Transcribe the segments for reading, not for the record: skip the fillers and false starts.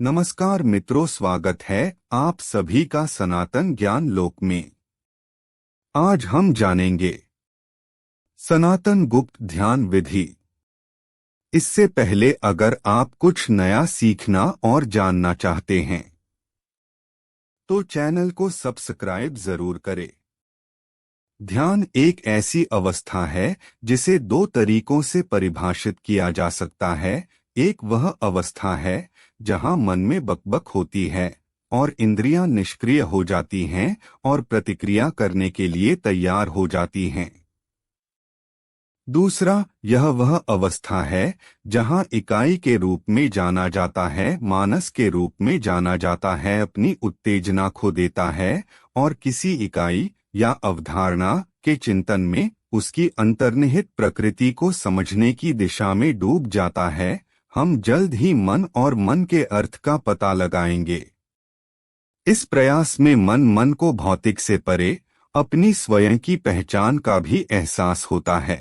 नमस्कार मित्रों, स्वागत है आप सभी का सनातन ज्ञान लोक में। आज हम जानेंगे सनातन गुप्त ध्यान विधि। इससे पहले अगर आप कुछ नया सीखना और जानना चाहते हैं तो चैनल को सब्सक्राइब जरूर करें। ध्यान एक ऐसी अवस्था है जिसे दो तरीकों से परिभाषित किया जा सकता है। एक वह अवस्था है जहां मन में बकबक होती है और इंद्रियां निष्क्रिय हो जाती हैं और प्रतिक्रिया करने के लिए तैयार हो जाती हैं। दूसरा, यह वह अवस्था है जहां इकाई के रूप में जाना जाता है, मानस के रूप में जाना जाता है, अपनी उत्तेजना खो देता है और किसी इकाई या अवधारणा के चिंतन में उसकी अंतर्निहित प्रकृति को समझने की दिशा में डूब जाता है। हम जल्द ही मन और मन के अर्थ का पता लगाएंगे। इस प्रयास में मन को भौतिक से परे अपनी स्वयं की पहचान का भी एहसास होता है।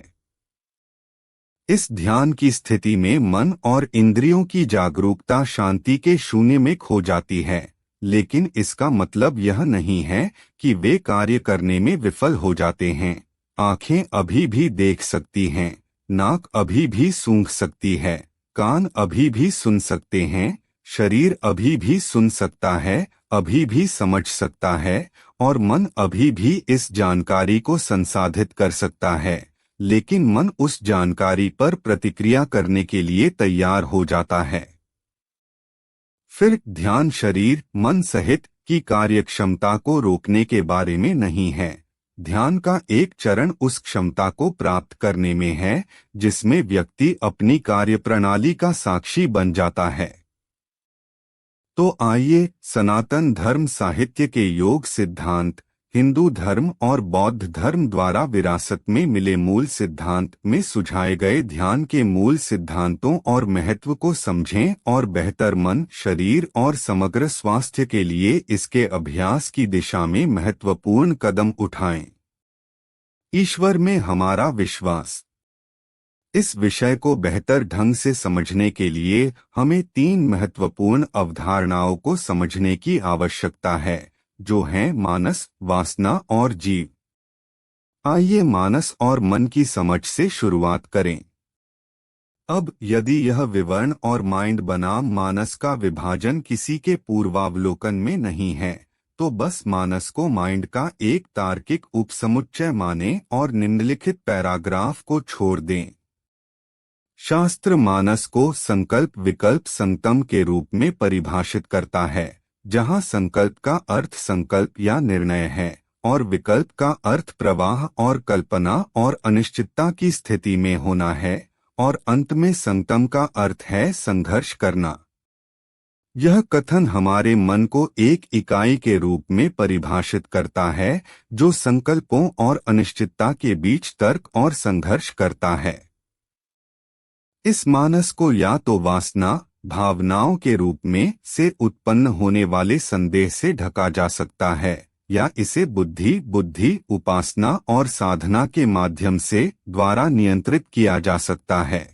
इस ध्यान की स्थिति में मन और इंद्रियों की जागरूकता शांति के शून्य में खो जाती है, लेकिन इसका मतलब यह नहीं है कि वे कार्य करने में विफल हो जाते हैं। आंखें अभी भी देख सकती हैं, नाक अभी भी सूंघ सकती है, कान अभी भी सुन सकते हैं, शरीर अभी भी सुन सकता है, अभी भी समझ सकता है और मन अभी भी इस जानकारी को संसाधित कर सकता है, लेकिन मन उस जानकारी पर प्रतिक्रिया करने के लिए तैयार हो जाता है। फिर ध्यान शरीर मन सहित की कार्यक्षमता को रोकने के बारे में नहीं है। ध्यान का एक चरण उस क्षमता को प्राप्त करने में है जिसमें व्यक्ति अपनी कार्यप्रणाली का साक्षी बन जाता है। तो आइए सनातन धर्म साहित्य के योग सिद्धांत, हिंदू धर्म और बौद्ध धर्म द्वारा विरासत में मिले मूल सिद्धांत में सुझाए गए ध्यान के मूल सिद्धांतों और महत्व को समझें और बेहतर मन, शरीर और समग्र स्वास्थ्य के लिए इसके अभ्यास की दिशा में महत्वपूर्ण कदम उठाएं। ईश्वर में हमारा विश्वास। इस विषय को बेहतर ढंग से समझने के लिए हमें तीन महत्वपूर्ण अवधारणाओं को समझने की आवश्यकता है, जो हैं मानस, वासना और जीव। आइए मानस और मन की समझ से शुरुआत करें। अब यदि यह विवर्ण और माइंड बनाम मानस का विभाजन किसी के पूर्वावलोकन में नहीं है, तो बस मानस को माइंड का एक तार्किक उपसमुच्चय माने और निम्नलिखित पैराग्राफ को छोड़ दें। शास्त्र मानस को संकल्प विकल्प संगम के रूप में परिभाषित करता है, जहां संकल्प का अर्थ संकल्प या निर्णय है और विकल्प का अर्थ प्रवाह और कल्पना और अनिश्चितता की स्थिति में होना है, और अंत में संगम का अर्थ है संघर्ष करना। यह कथन हमारे मन को एक इकाई के रूप में परिभाषित करता है जो संकल्पों और अनिश्चितता के बीच तर्क और संघर्ष करता है। इस मानस को या तो वासना, भावनाओं के रूप में से उत्पन्न होने वाले संदेह से ढका जा सकता है, या इसे बुद्धि, उपासना और साधना के माध्यम से द्वारा नियंत्रित किया जा सकता है।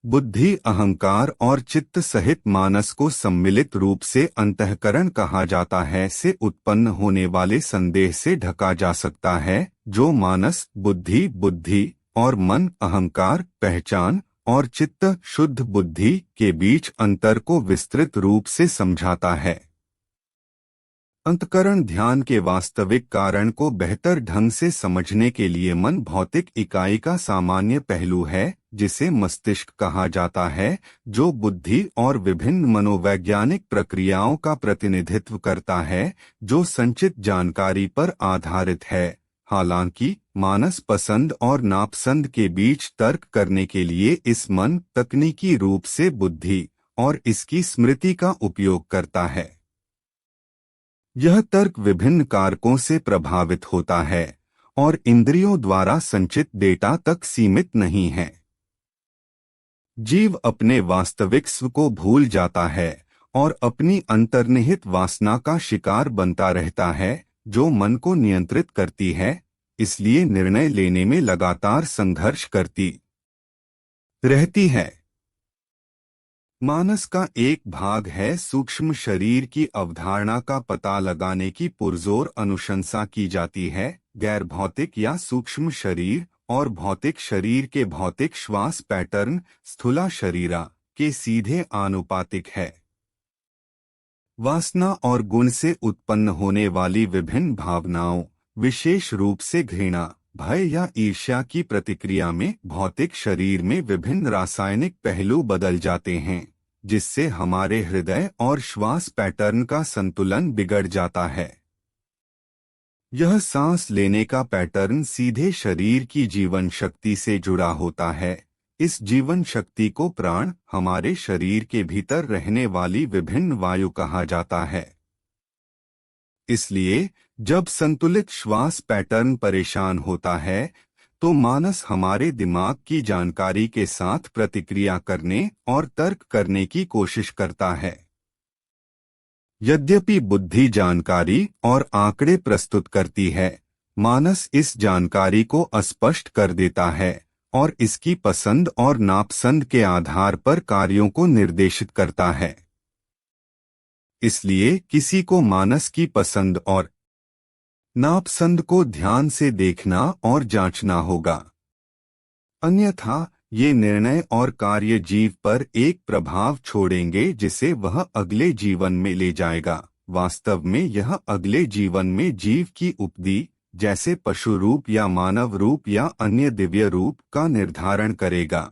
बुद्धि, अहंकार और चित्त सहित मानस को सम्मिलित रूप से अंतःकरण कहा जाता है से उत्पन्न होने वाले संदेह से ढका जा सकता है, जो मानस, बुद्धि और मन, अहंकार, पहचान और चित्त, शुद्ध बुद्धि के बीच अंतर को विस्तृत रूप से समझाता है। अंतःकरण ध्यान के वास्तविक कारण को बेहतर ढंग से समझने के लिए मन भौतिक इकाई का सामान्य पहलू है, जिसे मस्तिष्क कहा जाता है, जो बुद्धि और विभिन्न मनोवैज्ञानिक प्रक्रियाओं का प्रतिनिधित्व करता है जो संचित जानकारी पर आधारित है। हालांकि मानस पसंद और नापसंद के बीच तर्क करने के लिए इस मन तकनीकी रूप से बुद्धि और इसकी स्मृति का उपयोग करता है। यह तर्क विभिन्न कारकों से प्रभावित होता है और इंद्रियों द्वारा संचित डेटा तक सीमित नहीं है। जीव अपने वास्तविक स्व को भूल जाता है और अपनी अंतर्निहित वासना का शिकार बनता रहता है, जो मन को नियंत्रित करती है, इसलिए निर्णय लेने में लगातार संघर्ष करती रहती है। मानस का एक भाग है। सूक्ष्म शरीर की अवधारणा का पता लगाने की पुरजोर अनुशंसा की जाती है। गैर भौतिक या सूक्ष्म शरीर और भौतिक शरीर के भौतिक श्वास पैटर्न स्थूला शरीरा के सीधे आनुपातिक है। वासना और गुण से उत्पन्न होने वाली विभिन्न भावनाओं, विशेष रूप से घृणा, भय या ईर्ष्या की प्रतिक्रिया में भौतिक शरीर में विभिन्न रासायनिक पहलू बदल जाते हैं, जिससे हमारे हृदय और श्वास पैटर्न का संतुलन बिगड़ जाता है। यह सांस लेने का पैटर्न सीधे शरीर की जीवन शक्ति से जुड़ा होता है। इस जीवन शक्ति को प्राण, हमारे शरीर के भीतर रहने वाली विभिन्न वायु कहा जाता है। इसलिए जब संतुलित श्वास पैटर्न परेशान होता है, तो मानस हमारे दिमाग की जानकारी के साथ प्रतिक्रिया करने और तर्क करने की कोशिश करता है। यद्यपि बुद्धि जानकारी और आंकड़े प्रस्तुत करती है, मानस इस जानकारी को अस्पष्ट कर देता है और इसकी पसंद और नापसंद के आधार पर कार्यों को निर्देशित करता है। इसलिए किसी को मानस की पसंद और नापसंद को ध्यान से देखना और जांचना होगा, अन्यथा ये निर्णय और कार्य जीव पर एक प्रभाव छोड़ेंगे जिसे वह अगले जीवन में ले जाएगा। वास्तव में यह अगले जीवन में जीव की उपदी, जैसे पशु रूप या मानव रूप या अन्य दिव्य रूप का निर्धारण करेगा।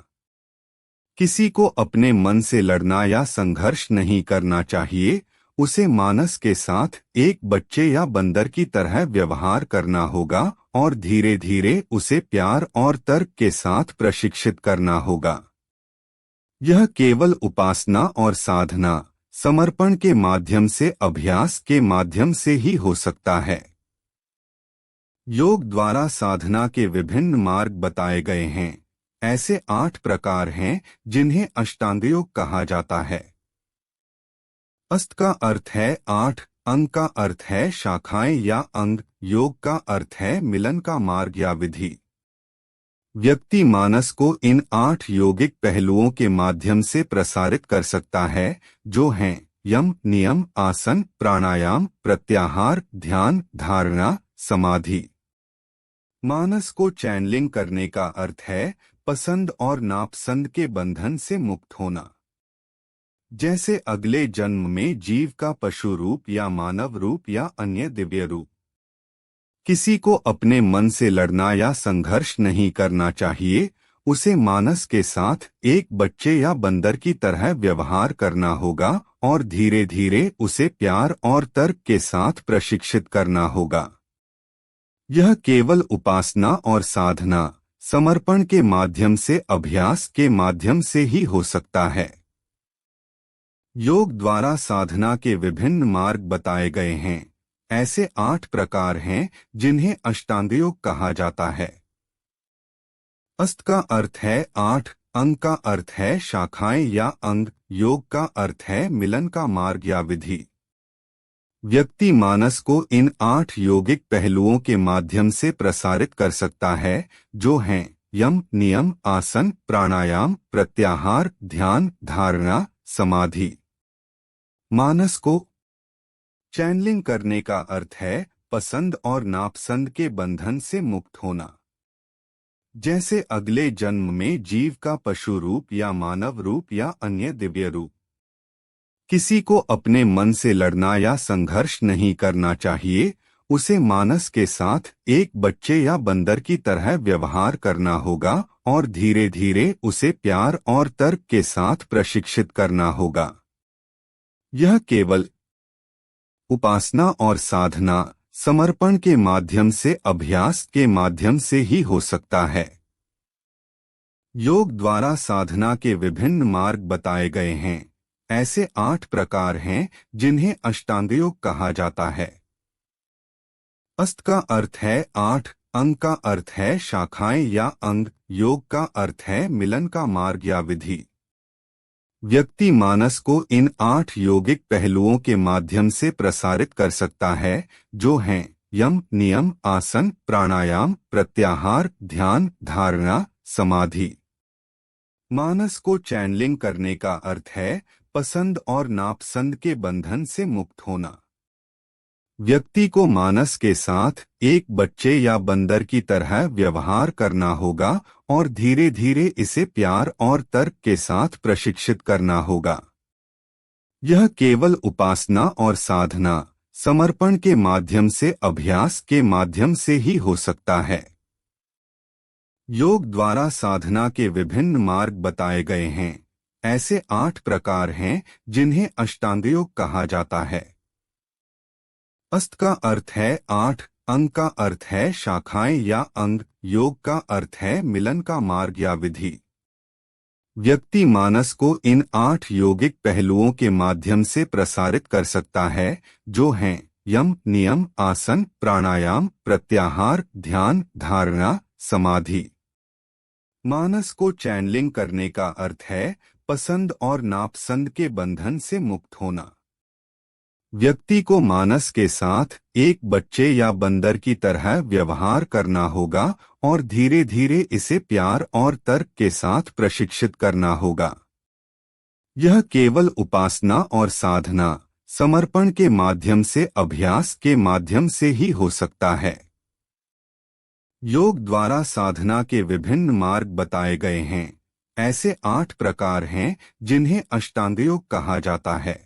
किसी को अपने मन से लड़ना या संघर्ष नहीं करना चाहिए। उसे मानस के साथ एक बच्चे या बंदर की तरह व्यवहार करना होगा और धीरे धीरे उसे प्यार और तर्क के साथ प्रशिक्षित करना होगा। यह केवल उपासना और साधना, समर्पण के माध्यम से, अभ्यास के माध्यम से ही हो सकता है। योग द्वारा साधना के विभिन्न मार्ग बताए गए हैं। ऐसे 8 प्रकार हैं जिन्हें अष्टांग योग कहा जाता है। अष्ट का अर्थ है 8, अंग का अर्थ है शाखाएं या अंग, योग का अर्थ है मिलन का मार्ग या विधि। व्यक्ति मानस को इन 8 योगिक पहलुओं के माध्यम से प्रसारित कर सकता है, जो हैं यम, नियम, आसन, प्राणायाम, प्रत्याहार, ध्यान, धारणा, समाधि। मानस को चैनलिंग करने का अर्थ है पसंद और नापसंद के बंधन से मुक्त होना। जैसे अगले जन्म में जीव का पशु रूप या मानव रूप या अन्य दिव्य रूप। किसी को अपने मन से लड़ना या संघर्ष नहीं करना चाहिए। उसे मानस के साथ एक बच्चे या बंदर की तरह व्यवहार करना होगा और धीरे धीरे उसे प्यार और तर्क के साथ प्रशिक्षित करना होगा। यह केवल उपासना और साधना, समर्पण के माध्यम से, अभ्यास के माध्यम से ही हो सकता है। योग द्वारा साधना के विभिन्न मार्ग बताए गए हैं। ऐसे 8 प्रकार हैं जिन्हें अष्टांग योग कहा जाता है। अष्ट का अर्थ है 8, अंग का अर्थ है शाखाएं या अंग, योग का अर्थ है मिलन का मार्ग या विधि। व्यक्ति मानस को इन 8 यौगिक पहलुओं के माध्यम से प्रसारित कर सकता है, जो हैं यम, नियम, आसन, प्राणायाम, प्रत्याहार, ध्यान, धारणा, समाधि। मानस को चैनलिंग करने का अर्थ है पसंद और नापसंद के बंधन से मुक्त होना। जैसे अगले जन्म में जीव का पशु रूप या मानव रूप या अन्य दिव्य रूप। किसी को अपने मन से लड़ना या संघर्ष नहीं करना चाहिए। उसे मानस के साथ एक बच्चे या बंदर की तरह व्यवहार करना होगा और धीरे धीरे उसे प्यार और तर्क के साथ प्रशिक्षित करना होगा। यह केवल उपासना और साधना, समर्पण के माध्यम से, अभ्यास के माध्यम से ही हो सकता है। योग द्वारा साधना के विभिन्न मार्ग बताए गए हैं। ऐसे 8 प्रकार हैं जिन्हें अष्टांग योग कहा जाता है। अष्ट का अर्थ है 8, अंग का अर्थ है शाखाएं या अंग, योग का अर्थ है मिलन का मार्ग या विधि। व्यक्ति मानस को इन 8 यौगिक पहलुओं के माध्यम से प्रसारित कर सकता है, जो हैं यम, नियम, आसन, प्राणायाम, प्रत्याहार, ध्यान, धारणा, समाधि। मानस को चैनलिंग करने का अर्थ है पसंद और नापसंद के बंधन से मुक्त होना। व्यक्ति को मानस के साथ एक बच्चे या बंदर की तरह व्यवहार करना होगा और धीरे धीरे इसे प्यार और तर्क के साथ प्रशिक्षित करना होगा। यह केवल उपासना और साधना, समर्पण के माध्यम से, अभ्यास के माध्यम से ही हो सकता है। योग द्वारा साधना के विभिन्न मार्ग बताए गए हैं। ऐसे 8 प्रकार हैं जिन्हें अष्टांग योग कहा जाता है। अष्ट का अर्थ है 8, अंग का अर्थ है शाखाएं या अंग, योग का अर्थ है मिलन का मार्ग या विधि। व्यक्ति मानस को इन 8 यौगिक पहलुओं के माध्यम से प्रसारित कर सकता है, जो हैं यम, नियम, आसन, प्राणायाम, प्रत्याहार, ध्यान, धारणा, समाधि। मानस को चैनलिंग करने का अर्थ है पसंद और नापसंद के बंधन से मुक्त होना। व्यक्ति को मानस के साथ एक बच्चे या बंदर की तरह व्यवहार करना होगा और धीरे धीरे इसे प्यार और तर्क के साथ प्रशिक्षित करना होगा। यह केवल उपासना और साधना, समर्पण के माध्यम से, अभ्यास के माध्यम से ही हो सकता है। योग द्वारा साधना के विभिन्न मार्ग बताए गए हैं। ऐसे 8 प्रकार हैं जिन्हें अष्टांग योग कहा जाता है।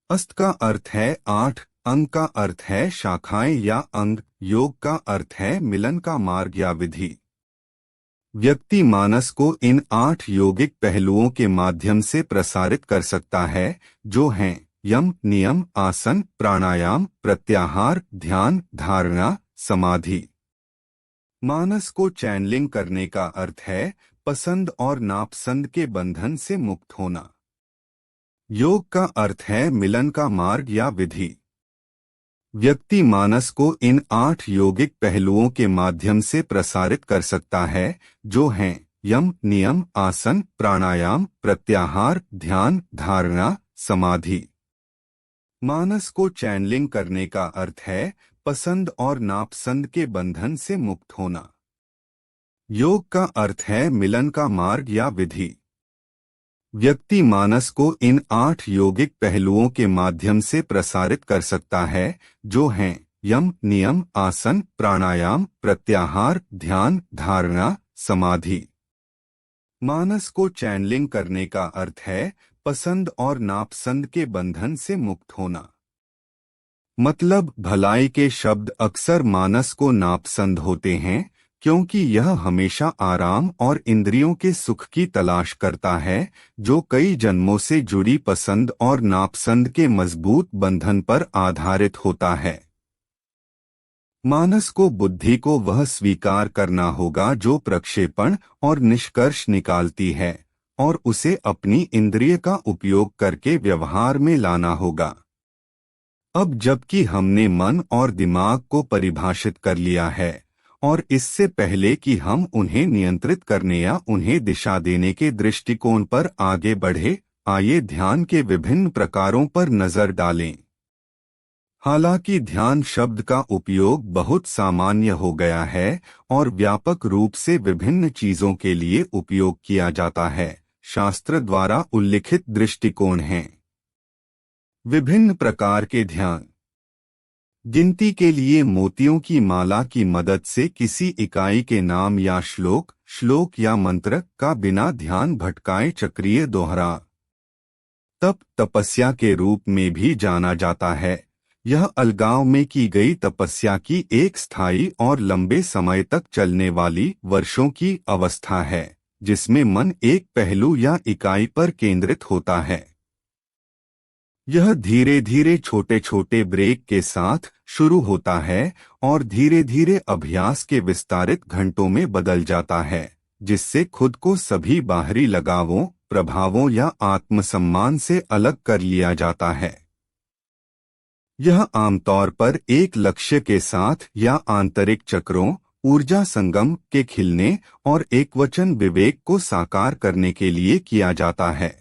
अष्ट का अर्थ है 8, अंग का अर्थ है शाखाएं या अंग, योग का अर्थ है मिलन का मार्ग या विधि। व्यक्ति मानस को इन 8 यौगिक पहलुओं के माध्यम से प्रसारित कर सकता है, जो हैं यम, नियम, आसन, प्राणायाम, प्रत्याहार, ध्यान, धारणा, समाधि। मानस को चैनलिंग करने का अर्थ है पसंद और नापसंद के बंधन से मुक्त होना। योग का अर्थ है मिलन का मार्ग या विधि। व्यक्ति मानस को इन 8 यौगिक पहलुओं के माध्यम से प्रसारित कर सकता है, जो हैं यम, नियम, आसन, प्राणायाम, प्रत्याहार, ध्यान, धारणा, समाधि। मानस को चैनलिंग करने का अर्थ है पसंद और नापसंद के बंधन से मुक्त होना। योग का अर्थ है मिलन का मार्ग या विधि। व्यक्ति मानस को इन 8 यौगिक पहलुओं के माध्यम से प्रसारित कर सकता है, जो हैं यम, नियम, आसन, प्राणायाम, प्रत्याहार, ध्यान, धारणा, समाधि। मानस को चैनलिंग करने का अर्थ है पसंद और नापसंद के बंधन से मुक्त होना। मतलब भलाई के शब्द अक्सर मानस को नापसंद होते हैं, क्योंकि यह हमेशा आराम और इंद्रियों के सुख की तलाश करता है, जो कई जन्मों से जुड़ी पसंद और नापसंद के मजबूत बंधन पर आधारित होता है। मानस को बुद्धि को वह स्वीकार करना होगा जो प्रक्षेपण और निष्कर्ष निकालती है, और उसे अपनी इंद्रिय का उपयोग करके व्यवहार में लाना होगा। अब जबकि हमने मन और दिमाग को परिभाषित कर लिया है, और इससे पहले कि हम उन्हें नियंत्रित करने या उन्हें दिशा देने के दृष्टिकोण पर आगे बढ़े, आइए ध्यान के विभिन्न प्रकारों पर नजर डालें। हालांकि ध्यान शब्द का उपयोग बहुत सामान्य हो गया है और व्यापक रूप से विभिन्न चीजों के लिए उपयोग किया जाता है, शास्त्र द्वारा उल्लिखित दृष्टिकोण हैं। विभिन्न प्रकार के ध्यान। गिनती के लिए मोतियों की माला की मदद से किसी इकाई के नाम या श्लोक या मंत्र का बिना ध्यान भटकाए चक्रीय दोहरा तप तपस्या के रूप में भी जाना जाता है। यह अलगाव में की गई तपस्या की एक स्थायी और लंबे समय तक चलने वाली वर्षों की अवस्था है, जिसमें मन एक पहलू या इकाई पर केंद्रित होता है। यह धीरे धीरे छोटे छोटे ब्रेक के साथ शुरू होता है और धीरे धीरे अभ्यास के विस्तारित घंटों में बदल जाता है, जिससे खुद को सभी बाहरी लगावों, प्रभावों या आत्मसम्मान से अलग कर लिया जाता है। यह आमतौर पर एक लक्ष्य के साथ या आंतरिक चक्रों, ऊर्जा संगम के खिलने और एकवचन विवेक को साकार करने के लिए किया जाता है।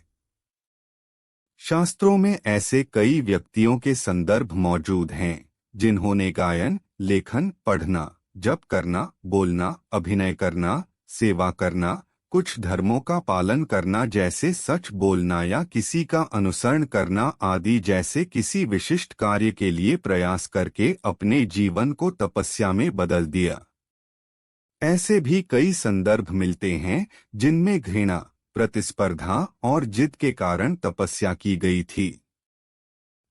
शास्त्रों में ऐसे कई व्यक्तियों के संदर्भ मौजूद हैं जिन्होंने गायन, लेखन, पढ़ना, जप करना, बोलना, अभिनय करना, सेवा करना, कुछ धर्मों का पालन करना जैसे सच बोलना या किसी का अनुसरण करना आदि जैसे किसी विशिष्ट कार्य के लिए प्रयास करके अपने जीवन को तपस्या में बदल दिया। ऐसे भी कई संदर्भ मिलते हैं जिनमें घृणा, प्रतिस्पर्धा और जिद के कारण तपस्या की गई थी।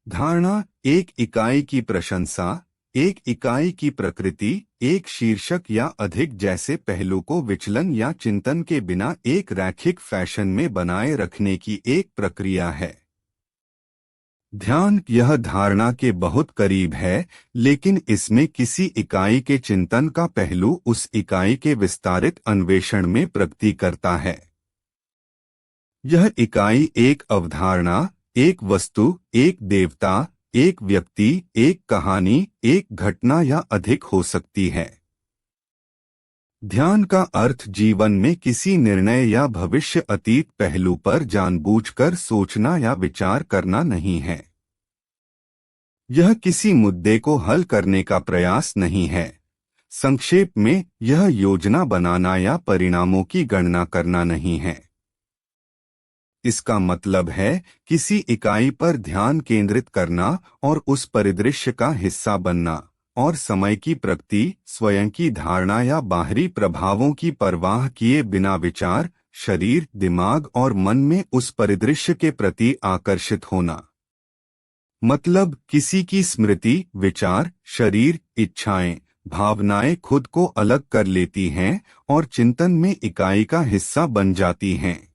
धारणा, एक इकाई की प्रशंसा, एक इकाई की प्रकृति, एक शीर्षक या अधिक जैसे पहलू को विचलन या चिंतन के बिना एक रैखिक फैशन में बनाए रखने की एक प्रक्रिया है। ध्यान यह धारणा के बहुत करीब है, लेकिन इसमें किसी इकाई के चिंतन का पहलू उस इकाई के विस्तारित अन्वेषण में प्रगति करता है। यह इकाई एक अवधारणा, एक वस्तु, एक देवता, एक व्यक्ति, एक कहानी, एक घटना या अधिक हो सकती है। ध्यान का अर्थ जीवन में किसी निर्णय या भविष्य अतीत पहलू पर जानबूझकर सोचना या विचार करना नहीं है। यह किसी मुद्दे को हल करने का प्रयास नहीं है। संक्षेप में, यह योजना बनाना या परिणामों की गणना करना नहीं है। इसका मतलब है किसी इकाई पर ध्यान केंद्रित करना और उस परिदृश्य का हिस्सा बनना, और समय की प्रगति, स्वयं की धारणा या बाहरी प्रभावों की परवाह किए बिना विचार, शरीर, दिमाग और मन में उस परिदृश्य के प्रति आकर्षित होना। मतलब किसी की स्मृति, विचार, शरीर, इच्छाएं, भावनाएं खुद को अलग कर लेती हैं और चिंतन में इकाई का हिस्सा बन जाती हैं।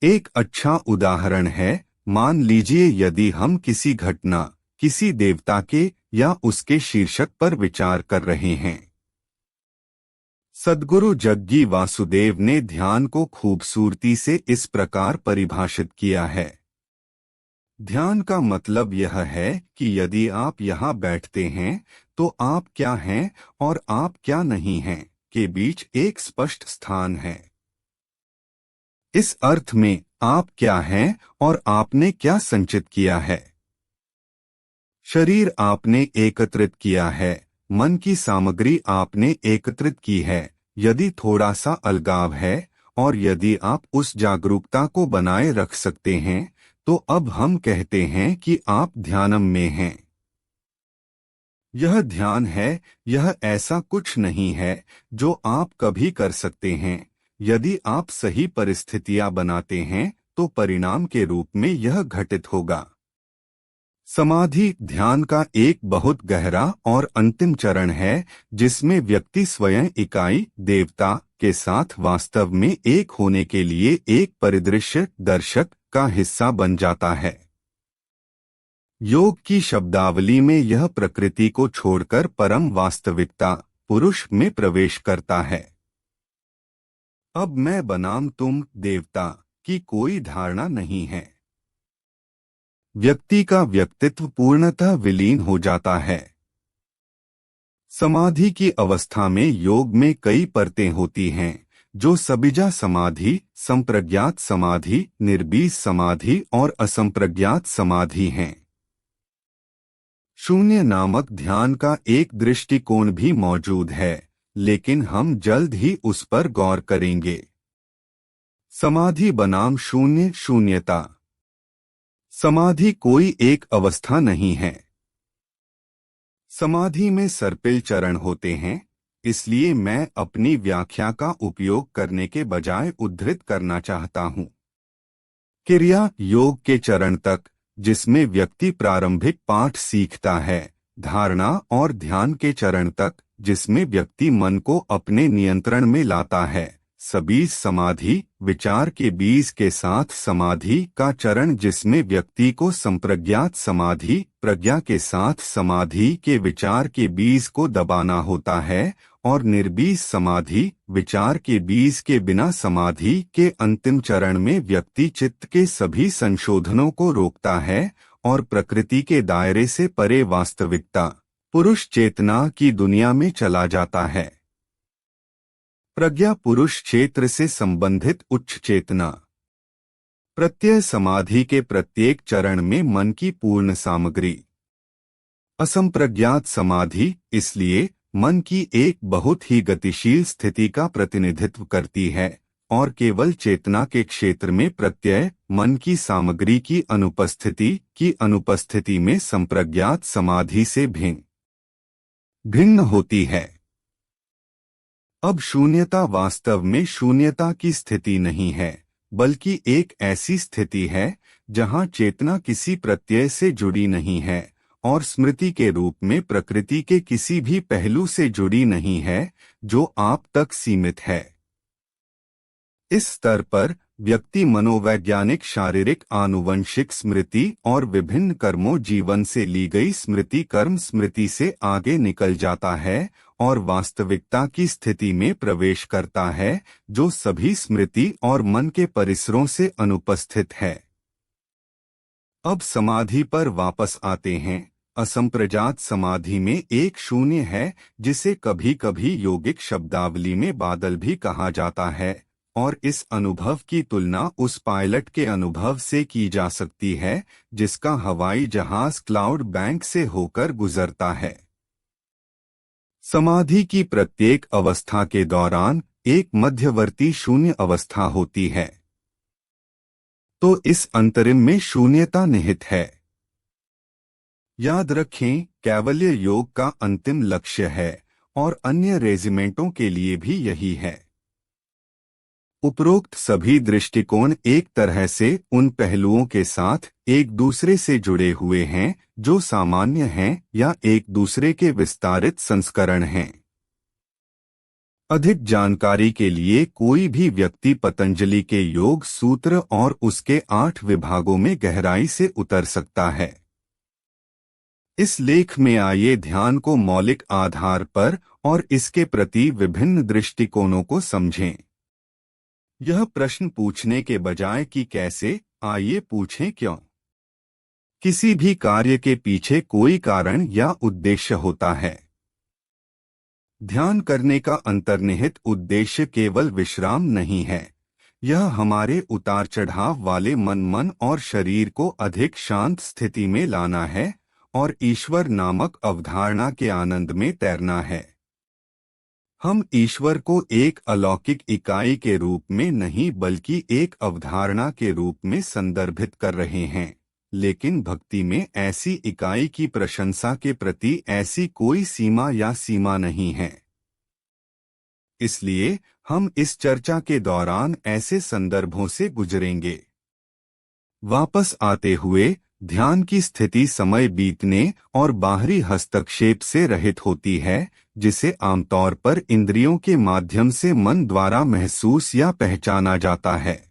एक अच्छा उदाहरण है, मान लीजिए यदि हम किसी घटना, किसी देवता के या उसके शीर्षक पर विचार कर रहे हैं। सद्गुरु जग्गी वासुदेव ने ध्यान को खूबसूरती से इस प्रकार परिभाषित किया है। ध्यान का मतलब यह है कि यदि आप यहाँ बैठते हैं तो आप क्या हैं और आप क्या नहीं हैं के बीच एक स्पष्ट स्थान है। इस अर्थ में आप क्या हैं और आपने क्या संचित किया है। शरीर आपने एकत्रित किया है, मन की सामग्री आपने एकत्रित की है, यदि थोड़ा सा अलगाव है, और यदि आप उस जागरूकता को बनाए रख सकते हैं तो अब हम कहते हैं कि आप ध्यानम में हैं। यह ध्यान है, यह ऐसा कुछ नहीं है जो आप कभी कर सकते हैं। यदि आप सही परिस्थितियां बनाते हैं तो परिणाम के रूप में यह घटित होगा। समाधि ध्यान का एक बहुत गहरा और अंतिम चरण है जिसमें व्यक्ति स्वयं इकाई, देवता के साथ वास्तव में एक होने के लिए एक परिदृश्य, दर्शक का हिस्सा बन जाता है। योग की शब्दावली में यह प्रकृति को छोड़कर परम वास्तविकता, पुरुष में प्रवेश करता है। अब मैं बनाम तुम, देवता की कोई धारणा नहीं है। व्यक्ति का व्यक्तित्व पूर्णतः विलीन हो जाता है। समाधि की अवस्था में योग में कई परतें होती हैं, जो सबिजा समाधि, संप्रज्ञात समाधि, निर्बीज समाधि और असंप्रज्ञात समाधि हैं। शून्य नामक ध्यान का एक दृष्टिकोण भी मौजूद है, लेकिन हम जल्द ही उस पर गौर करेंगे। समाधि बनाम शून्य, शून्यता। समाधि कोई एक अवस्था नहीं है। समाधि में सर्पिल चरण होते हैं, इसलिए मैं अपनी व्याख्या का उपयोग करने के बजाय उद्धृत करना चाहता हूँ। क्रिया योग के चरण तक, जिसमें व्यक्ति प्रारंभिक पाठ सीखता है, धारणा और ध्यान के चरण तक, जिसमें व्यक्ति मन को अपने नियंत्रण में लाता है, सबीज समाधि, विचार के बीज के साथ समाधि का चरण जिसमें व्यक्ति को संप्रज्ञात समाधि, प्रज्ञा के साथ समाधि के विचार के बीज को दबाना होता है, और निर्बीज समाधि, विचार के बीज के बिना समाधि के अंतिम चरण में व्यक्ति चित्त के सभी संशोधनों को रोकता है और प्रकृति के दायरे से परे वास्तविकता, पुरुष चेतना की दुनिया में चला जाता है। प्रज्ञा पुरुष क्षेत्र से संबंधित उच्च चेतना। प्रत्यय समाधि के प्रत्येक चरण में मन की पूर्ण सामग्री। असंप्रज्ञात समाधि, इसलिए मन की एक बहुत ही गतिशील स्थिति का प्रतिनिधित्व करती है और केवल चेतना के क्षेत्र में प्रत्यय मन की सामग्री की अनुपस्थिति में संप्रज्ञात समाधि से भिन्न होती है। अब शून्यता वास्तव में शून्यता की स्थिति नहीं है, बल्कि एक ऐसी स्थिति है जहां चेतना किसी प्रत्यय से जुड़ी नहीं है और स्मृति के रूप में प्रकृति के किसी भी पहलू से जुड़ी नहीं है जो आप तक सीमित है। इस स्तर पर व्यक्ति मनोवैज्ञानिक, शारीरिक, आनुवंशिक स्मृति और विभिन्न कर्मों जीवन से ली गई स्मृति, कर्म स्मृति से आगे निकल जाता है और वास्तविकता की स्थिति में प्रवेश करता है जो सभी स्मृति और मन के परिसरों से अनुपस्थित है। अब समाधि पर वापस आते हैं। असंप्रजात समाधि में एक शून्य है जिसे कभी कभी योगिक शब्दावली में बादल भी कहा जाता है और इस अनुभव की तुलना उस पायलट के अनुभव से की जा सकती है जिसका हवाई जहाज क्लाउड बैंक से होकर गुजरता है। समाधि की प्रत्येक अवस्था के दौरान एक मध्यवर्ती शून्य अवस्था होती है, तो इस अंतरिम में शून्यता निहित है। याद रखें, कैवल्य योग का अंतिम लक्ष्य है और अन्य रेजिमेंटों के लिए भी यही है। उपरोक्त सभी दृष्टिकोण एक तरह से उन पहलुओं के साथ एक दूसरे से जुड़े हुए हैं जो सामान्य हैं या एक दूसरे के विस्तारित संस्करण हैं। अधिक जानकारी के लिए कोई भी व्यक्ति पतंजलि के योग सूत्र और उसके 8 विभागों में गहराई से उतर सकता है। इस लेख में आइए ध्यान को मौलिक आधार पर और इसके प्रति विभिन्न दृष्टिकोणों को समझें। यह प्रश्न पूछने के बजाय कि कैसे, आइए पूछें क्यों। किसी भी कार्य के पीछे कोई कारण या उद्देश्य होता है। ध्यान करने का अंतर्निहित उद्देश्य केवल विश्राम नहीं है, यह हमारे उतार चढ़ाव वाले मन और शरीर को अधिक शांत स्थिति में लाना है और ईश्वर नामक अवधारणा के आनंद में तैरना है। हम ईश्वर को एक अलौकिक इकाई के रूप में नहीं बल्कि एक अवधारणा के रूप में संदर्भित कर रहे हैं, लेकिन भक्ति में ऐसी इकाई की प्रशंसा के प्रति ऐसी कोई सीमा नहीं है। इसलिए हम इस चर्चा के दौरान ऐसे संदर्भों से गुजरेंगे। वापस आते हुए, ध्यान की स्थिति समय बीतने और बाहरी हस्तक्षेप से रहित होती है, जिसे आमतौर पर इंद्रियों के माध्यम से मन द्वारा महसूस या पहचाना जाता है।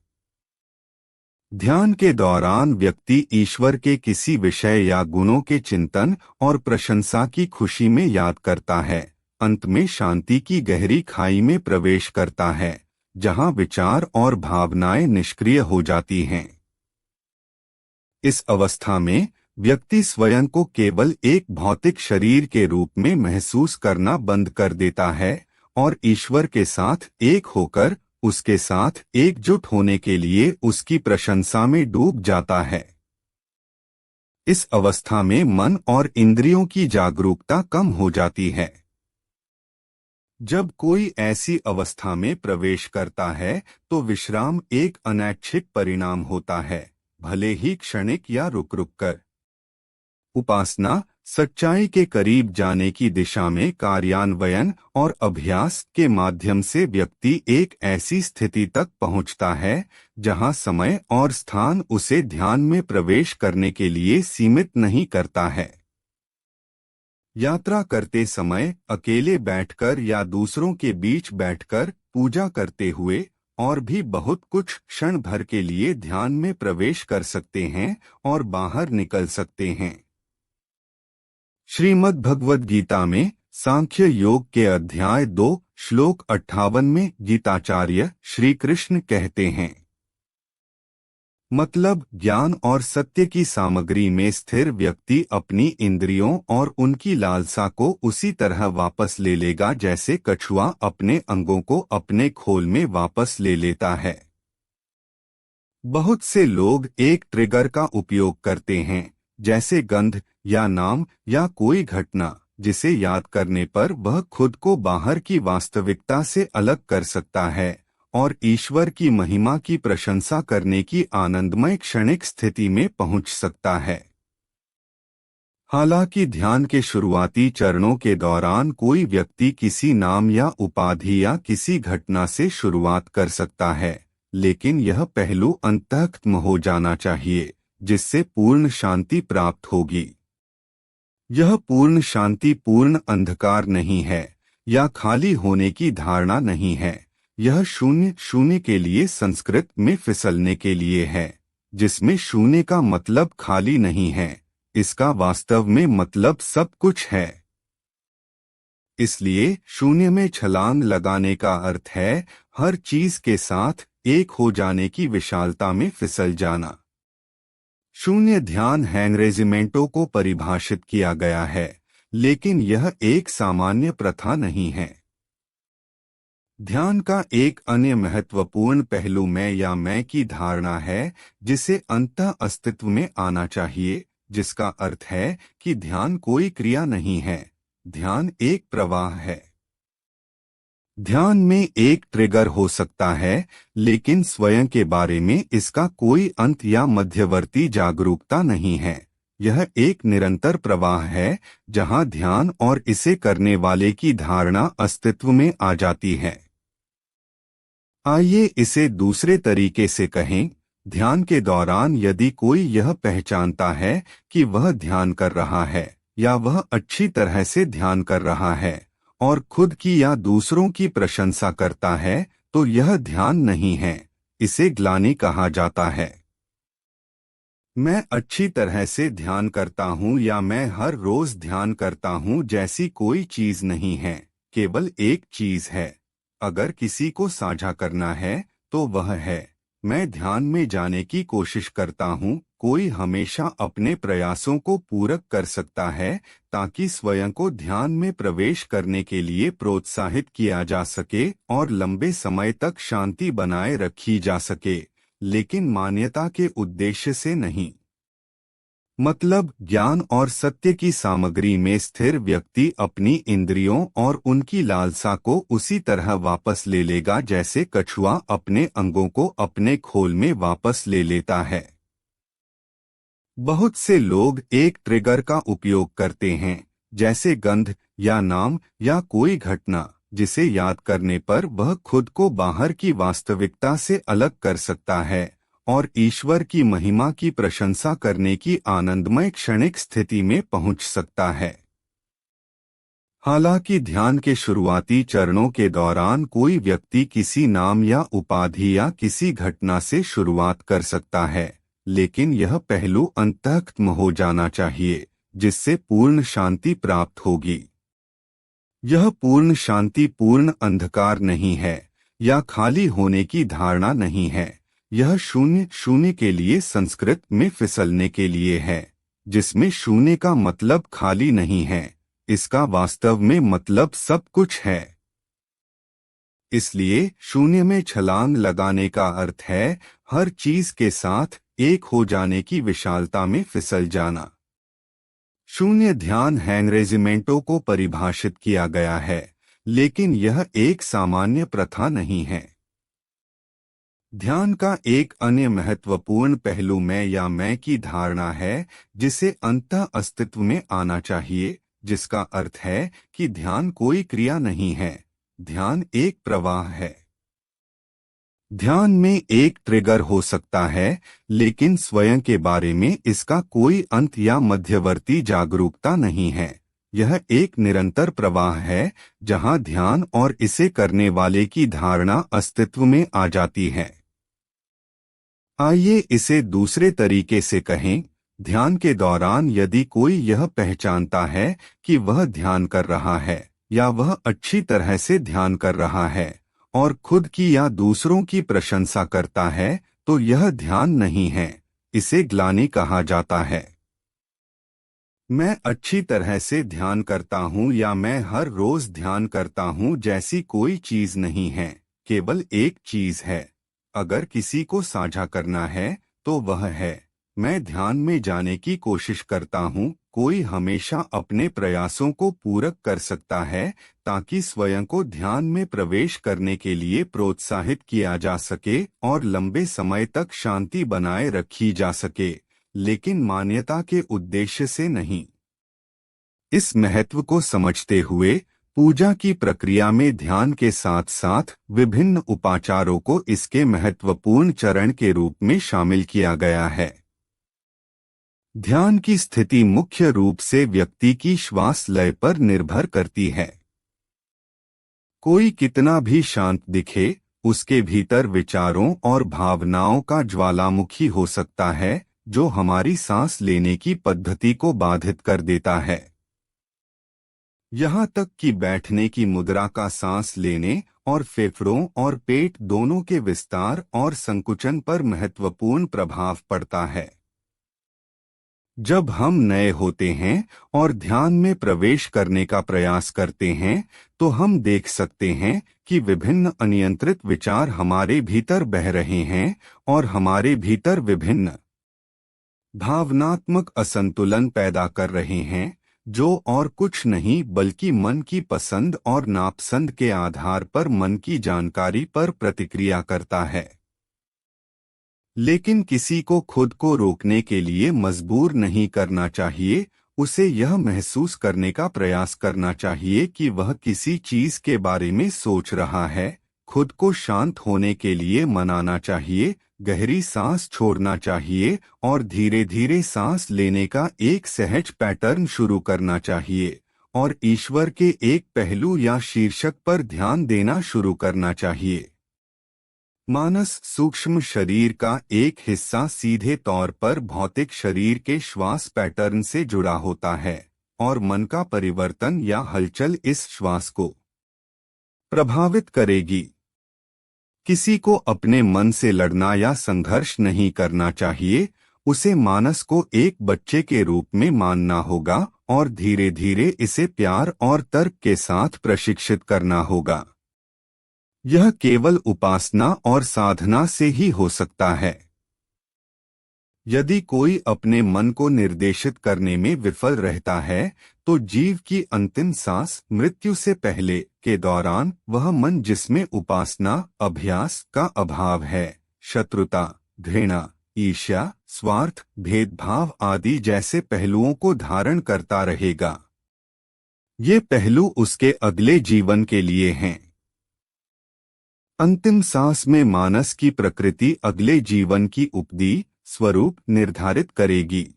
ध्यान के दौरान व्यक्ति ईश्वर के किसी विषय या गुणों के चिंतन और प्रशंसा की खुशी में याद करता है। अंत में शांति की गहरी खाई में प्रवेश करता है, जहां विचार और भावनाएं निष्क्रिय हो जाती हैं। इस अवस्था में व्यक्ति स्वयं को केवल एक भौतिक शरीर के रूप में महसूस करना बंद कर देता है और ईश्वर के साथ एक होकर उसके साथ एकजुट होने के लिए उसकी प्रशंसा में डूब जाता है। इस अवस्था में मन और इंद्रियों की जागरूकता कम हो जाती है। जब कोई ऐसी अवस्था में प्रवेश करता है तो विश्राम एक अनैच्छिक परिणाम होता है, भले ही क्षणिक या रुक कर। उपासना सच्चाई के करीब जाने की दिशा में कार्यान्वयन और अभ्यास के माध्यम से व्यक्ति एक ऐसी स्थिति तक पहुंचता है जहां समय और स्थान उसे ध्यान में प्रवेश करने के लिए सीमित नहीं करता है। यात्रा करते समय, अकेले बैठकर या दूसरों के बीच बैठकर, पूजा करते हुए और भी बहुत कुछ क्षण भर के लिए ध्यान में प्रवेश कर सकते हैं और बाहर निकल सकते हैं। श्रीमद् भगवद गीता में सांख्य योग के अध्याय 2 श्लोक 58 में गीताचार्य श्री कृष्ण कहते हैं, मतलब ज्ञान और सत्य की सामग्री में स्थिर व्यक्ति अपनी इंद्रियों और उनकी लालसा को उसी तरह वापस ले लेगा जैसे कछुआ अपने अंगों को अपने खोल में वापस ले लेता है। बहुत से लोग एक ट्रिगर का उपयोग करते हैं, जैसे गंध या नाम या कोई घटना, जिसे याद करने पर वह खुद को बाहर की वास्तविकता से अलग कर सकता है और ईश्वर की महिमा की प्रशंसा करने की आनंदमय क्षणिक स्थिति में पहुंच सकता है। हालांकि ध्यान के शुरुआती चरणों के दौरान कोई व्यक्ति किसी नाम या उपाधि या किसी घटना से शुरुआत कर सकता है, लेकिन यह पहलू अंतःखत्म हो जाना चाहिए, जिससे पूर्ण शांति प्राप्त होगी। यह पूर्ण शांति पूर्ण अंधकार नहीं है या खाली होने की धारणा नहीं है। यह शून्य शून्य के लिए संस्कृत में फिसलने के लिए है, जिसमें शून्य का मतलब खाली नहीं है, इसका वास्तव में मतलब सब कुछ है। इसलिए शून्य में छलांग लगाने का अर्थ है हर चीज के साथ एक हो जाने की विशालता में फिसल जाना। शून्य ध्यान हैंगरेजिमेंटों को परिभाषित किया गया है, लेकिन यह एक सामान्य प्रथा नहीं है। ध्यान का एक अन्य महत्वपूर्ण पहलू मैं या मैं की धारणा है, जिसे अंतः अस्तित्व में आना चाहिए, जिसका अर्थ है कि ध्यान कोई क्रिया नहीं है, ध्यान एक प्रवाह है। ध्यान में एक ट्रिगर हो सकता है, लेकिन स्वयं के बारे में इसका कोई अंत या मध्यवर्ती जागरूकता नहीं है। यह एक निरंतर प्रवाह है, जहां ध्यान और इसे करने वाले की धारणा अस्तित्व में आ जाती है। आइए इसे दूसरे तरीके से कहें। ध्यान के दौरान यदि कोई यह पहचानता है कि वह ध्यान कर रहा है या वह अच्छी तरह से ध्यान कर रहा है और खुद की या दूसरों की प्रशंसा करता है, तो यह ध्यान नहीं है, इसे ग्लानि कहा जाता है। मैं अच्छी तरह से ध्यान करता हूँ या मैं हर रोज ध्यान करता हूँ जैसी कोई चीज नहीं है, केवल एक चीज है। अगर किसी को साझा करना है तो वह है मैं ध्यान में जाने की कोशिश करता हूँ। कोई हमेशा अपने प्रयासों को पूरक कर सकता है ताकि स्वयं को ध्यान में प्रवेश करने के लिए प्रोत्साहित किया जा सके और लंबे समय तक शांति बनाए रखी जा सके, लेकिन मान्यता के उद्देश्य से नहीं। मतलब ज्ञान और सत्य की सामग्री में स्थिर व्यक्ति अपनी इंद्रियों और उनकी लालसा को उसी तरह वापस ले लेगा जैसे कछुआ अपने अंगों को अपने खोल में वापस ले लेता है। बहुत से लोग एक ट्रिगर का उपयोग करते हैं, जैसे गंध या नाम या कोई घटना, जिसे याद करने पर वह खुद को बाहर की वास्तविकता से अलग कर सकता है और ईश्वर की महिमा की प्रशंसा करने की आनंदमय क्षणिक स्थिति में पहुंच सकता है। हालांकि ध्यान के शुरुआती चरणों के दौरान कोई व्यक्ति किसी नाम या उपाधि या किसी घटना से शुरुआत कर सकता है, लेकिन यह पहलू अंतःखत्म हो जाना चाहिए, जिससे पूर्ण शांति प्राप्त होगी। यह पूर्ण शांति पूर्ण अंधकार नहीं है या खाली होने की धारणा नहीं है। यह शून्य शून्य के लिए संस्कृत में फिसलने के लिए है, जिसमें शून्य का मतलब खाली नहीं है, इसका वास्तव में मतलब सब कुछ है। इसलिए शून्य में छलांग लगाने का अर्थ है हर चीज के साथ एक हो जाने की विशालता में फिसल जाना। शून्य ध्यान हैंगरेजिमेंटों को परिभाषित किया गया है, लेकिन यह एक सामान्य प्रथा नहीं है। ध्यान का एक अन्य महत्वपूर्ण पहलू मैं या मैं की धारणा है, जिसे अंतः अस्तित्व में आना चाहिए, जिसका अर्थ है कि ध्यान कोई क्रिया नहीं है, ध्यान एक प्रवाह है। ध्यान में एक ट्रिगर हो सकता है, लेकिन स्वयं के बारे में इसका कोई अंत या मध्यवर्ती जागरूकता नहीं है। यह एक निरंतर प्रवाह है, जहां ध्यान और इसे करने वाले की धारणा अस्तित्व में आ जाती है। आइए इसे दूसरे तरीके से कहें। ध्यान के दौरान यदि कोई यह पहचानता है कि वह ध्यान कर रहा है या वह अच्छी तरह से ध्यान कर रहा है और खुद की या दूसरों की प्रशंसा करता है, तो यह ध्यान नहीं है, इसे ग्लानि कहा जाता है। मैं अच्छी तरह से ध्यान करता हूँ या मैं हर रोज ध्यान करता हूँ जैसी कोई चीज नहीं है, केवल एक चीज है। अगर किसी को साझा करना है तो वह है मैं ध्यान में जाने की कोशिश करता हूँ। कोई हमेशा अपने प्रयासों को पूरक कर सकता है ताकि स्वयं को ध्यान में प्रवेश करने के लिए प्रोत्साहित किया जा सके और लंबे समय तक शांति बनाए रखी जा सके, लेकिन मान्यता के उद्देश्य से नहीं। इस महत्व को समझते हुए पूजा की प्रक्रिया में ध्यान के साथ साथ विभिन्न उपाचारों को इसके महत्वपूर्ण चरण के रूप में शामिल किया गया है। ध्यान की स्थिति मुख्य रूप से व्यक्ति की श्वास लय पर निर्भर करती है। कोई कितना भी शांत दिखे, उसके भीतर विचारों और भावनाओं का ज्वालामुखी हो सकता है जो हमारी सांस लेने की पद्धति को बाधित कर देता है। यहाँ तक कि बैठने की मुद्रा का सांस लेने और फेफड़ों और पेट दोनों के विस्तार और संकुचन पर महत्वपूर्ण प्रभाव पड़ता है। जब हम नए होते हैं और ध्यान में प्रवेश करने का प्रयास करते हैं तो हम देख सकते हैं कि विभिन्न अनियंत्रित विचार हमारे भीतर बह रहे हैं और हमारे भीतर विभिन्न भावनात्मक असंतुलन पैदा कर रहे हैं, जो और कुछ नहीं बल्कि मन की पसंद और नापसंद के आधार पर मन की जानकारी पर प्रतिक्रिया करता है। लेकिन किसी को खुद को रोकने के लिए मजबूर नहीं करना चाहिए। उसे यह महसूस करने का प्रयास करना चाहिए कि वह किसी चीज के बारे में सोच रहा है। खुद को शांत होने के लिए मनाना चाहिए, गहरी सांस छोड़ना चाहिए और धीरे धीरे सांस लेने का एक सहज पैटर्न शुरू करना चाहिए और ईश्वर के एक पहलू या शीर्षक पर ध्यान देना शुरू करना चाहिए। मानस सूक्ष्म शरीर का एक हिस्सा सीधे तौर पर भौतिक शरीर के श्वास पैटर्न से जुड़ा होता है और मन का परिवर्तन या हलचल इस श्वास को प्रभावित करेगी। किसी को अपने मन से लड़ना या संघर्ष नहीं करना चाहिए। उसे मानस को एक बच्चे के रूप में मानना होगा और धीरे धीरे इसे प्यार और तर्क के साथ प्रशिक्षित करना होगा। यह केवल उपासना और साधना से ही हो सकता है। यदि कोई अपने मन को निर्देशित करने में विफल रहता है तो जीव की अंतिम सांस मृत्यु से पहले के दौरान वह मन जिसमें उपासना अभ्यास का अभाव है, शत्रुता, घृणा, ईर्ष्या, स्वार्थ, भेदभाव आदि जैसे पहलुओं को धारण करता रहेगा। ये पहलू उसके अगले जीवन के लिए हैं। अंतिम सांस में मानस की प्रकृति अगले जीवन की उपदी स्वरूप निर्धारित करेगी।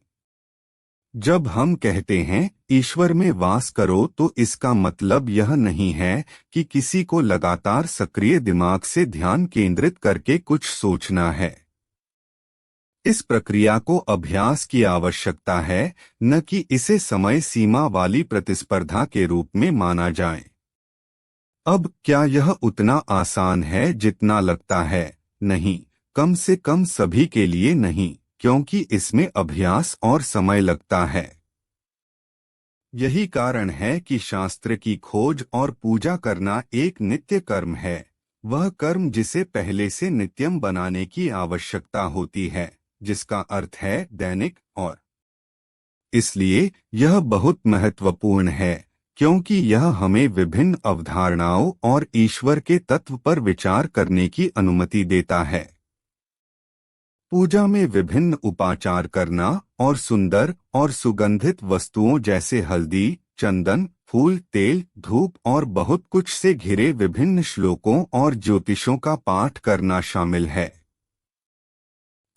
जब हम कहते हैं ईश्वर में वास करो तो इसका मतलब यह नहीं है कि किसी को लगातार सक्रिय दिमाग से ध्यान केंद्रित करके कुछ सोचना है। इस प्रक्रिया को अभ्यास की आवश्यकता है, न कि इसे समय सीमा वाली प्रतिस्पर्धा के रूप में माना जाए। अब क्या यह उतना आसान है जितना लगता है? नहीं, कम से कम सभी के लिए नहीं, क्योंकि इसमें अभ्यास और समय लगता है। यही कारण है कि शास्त्र की खोज और पूजा करना एक नित्य कर्म है, वह कर्म जिसे पहले से नित्यम बनाने की आवश्यकता होती है, जिसका अर्थ है दैनिक। और इसलिए यह बहुत महत्वपूर्ण है क्योंकि यह हमें विभिन्न अवधारणाओं और ईश्वर के तत्व पर विचार करने की अनुमति देता है। पूजा में विभिन्न उपाचार करना और सुंदर और सुगंधित वस्तुओं जैसे हल्दी, चंदन, फूल, तेल, धूप और बहुत कुछ से घिरे विभिन्न श्लोकों और ज्योतिषों का पाठ करना शामिल है।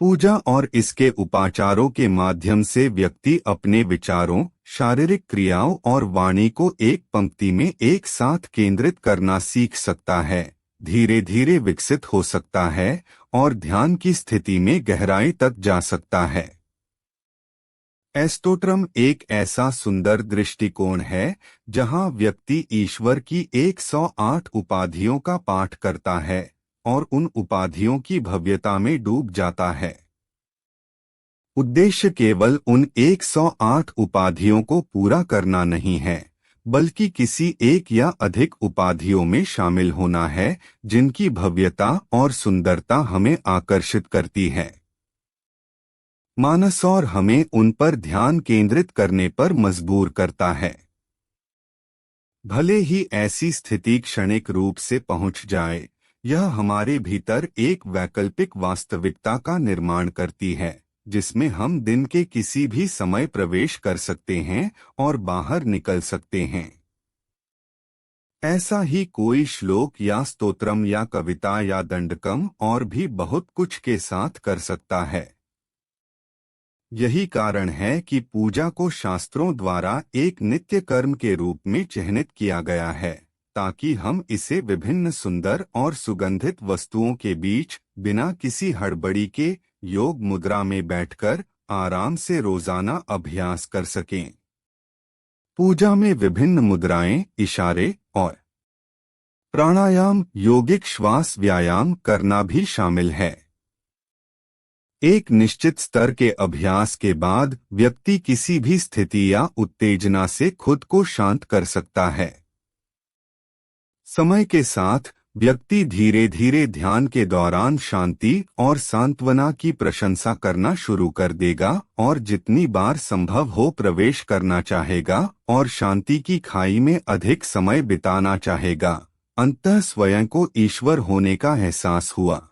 पूजा और इसके उपाचारों के माध्यम से व्यक्ति अपने विचारों, शारीरिक क्रियाओं और वाणी को एक पंक्ति में एक साथ केंद्रित करना सीख सकता है, धीरे धीरे विकसित हो सकता है और ध्यान की स्थिति में गहराई तक जा सकता है। एस्तोत्रम एक ऐसा सुंदर दृष्टिकोण है जहां व्यक्ति ईश्वर की 108 उपाधियों का पाठ करता है और उन उपाधियों की भव्यता में डूब जाता है। उद्देश्य केवल उन 108 उपाधियों को पूरा करना नहीं है, बल्कि किसी एक या अधिक उपाधियों में शामिल होना है जिनकी भव्यता और सुंदरता हमें आकर्षित करती है। मानस और हमें उन पर ध्यान केंद्रित करने पर मजबूर करता है। भले ही ऐसी स्थिति क्षणिक रूप से पहुंच जाए, यह हमारे भीतर एक वैकल्पिक वास्तविकता का निर्माण करती है, जिसमें हम दिन के किसी भी समय प्रवेश कर सकते हैं और बाहर निकल सकते हैं। ऐसा ही कोई श्लोक या स्तोत्रम या कविता या दंडकम और भी बहुत कुछ के साथ कर सकता है। यही कारण है कि पूजा को शास्त्रों द्वारा एक नित्य कर्म के रूप में चिह्नित किया गया है, ताकि हम इसे विभिन्न सुंदर और सुगंधित वस्तुओं के बीच बिना किसी हड़बड़ी के योग मुद्रा में बैठकर आराम से रोजाना अभ्यास कर सकें। पूजा में विभिन्न मुद्राएं, इशारे और प्राणायाम, यौगिक श्वास व्यायाम करना भी शामिल है। एक निश्चित स्तर के अभ्यास के बाद व्यक्ति किसी भी स्थिति या उत्तेजना से खुद को शांत कर सकता है। समय के साथ व्यक्ति धीरे धीरे ध्यान के दौरान शांति और सांत्वना की प्रशंसा करना शुरू कर देगा और जितनी बार संभव हो प्रवेश करना चाहेगा और शांति की खाई में अधिक समय बिताना चाहेगा। अंततः स्वयं को ईश्वर होने का एहसास हुआ।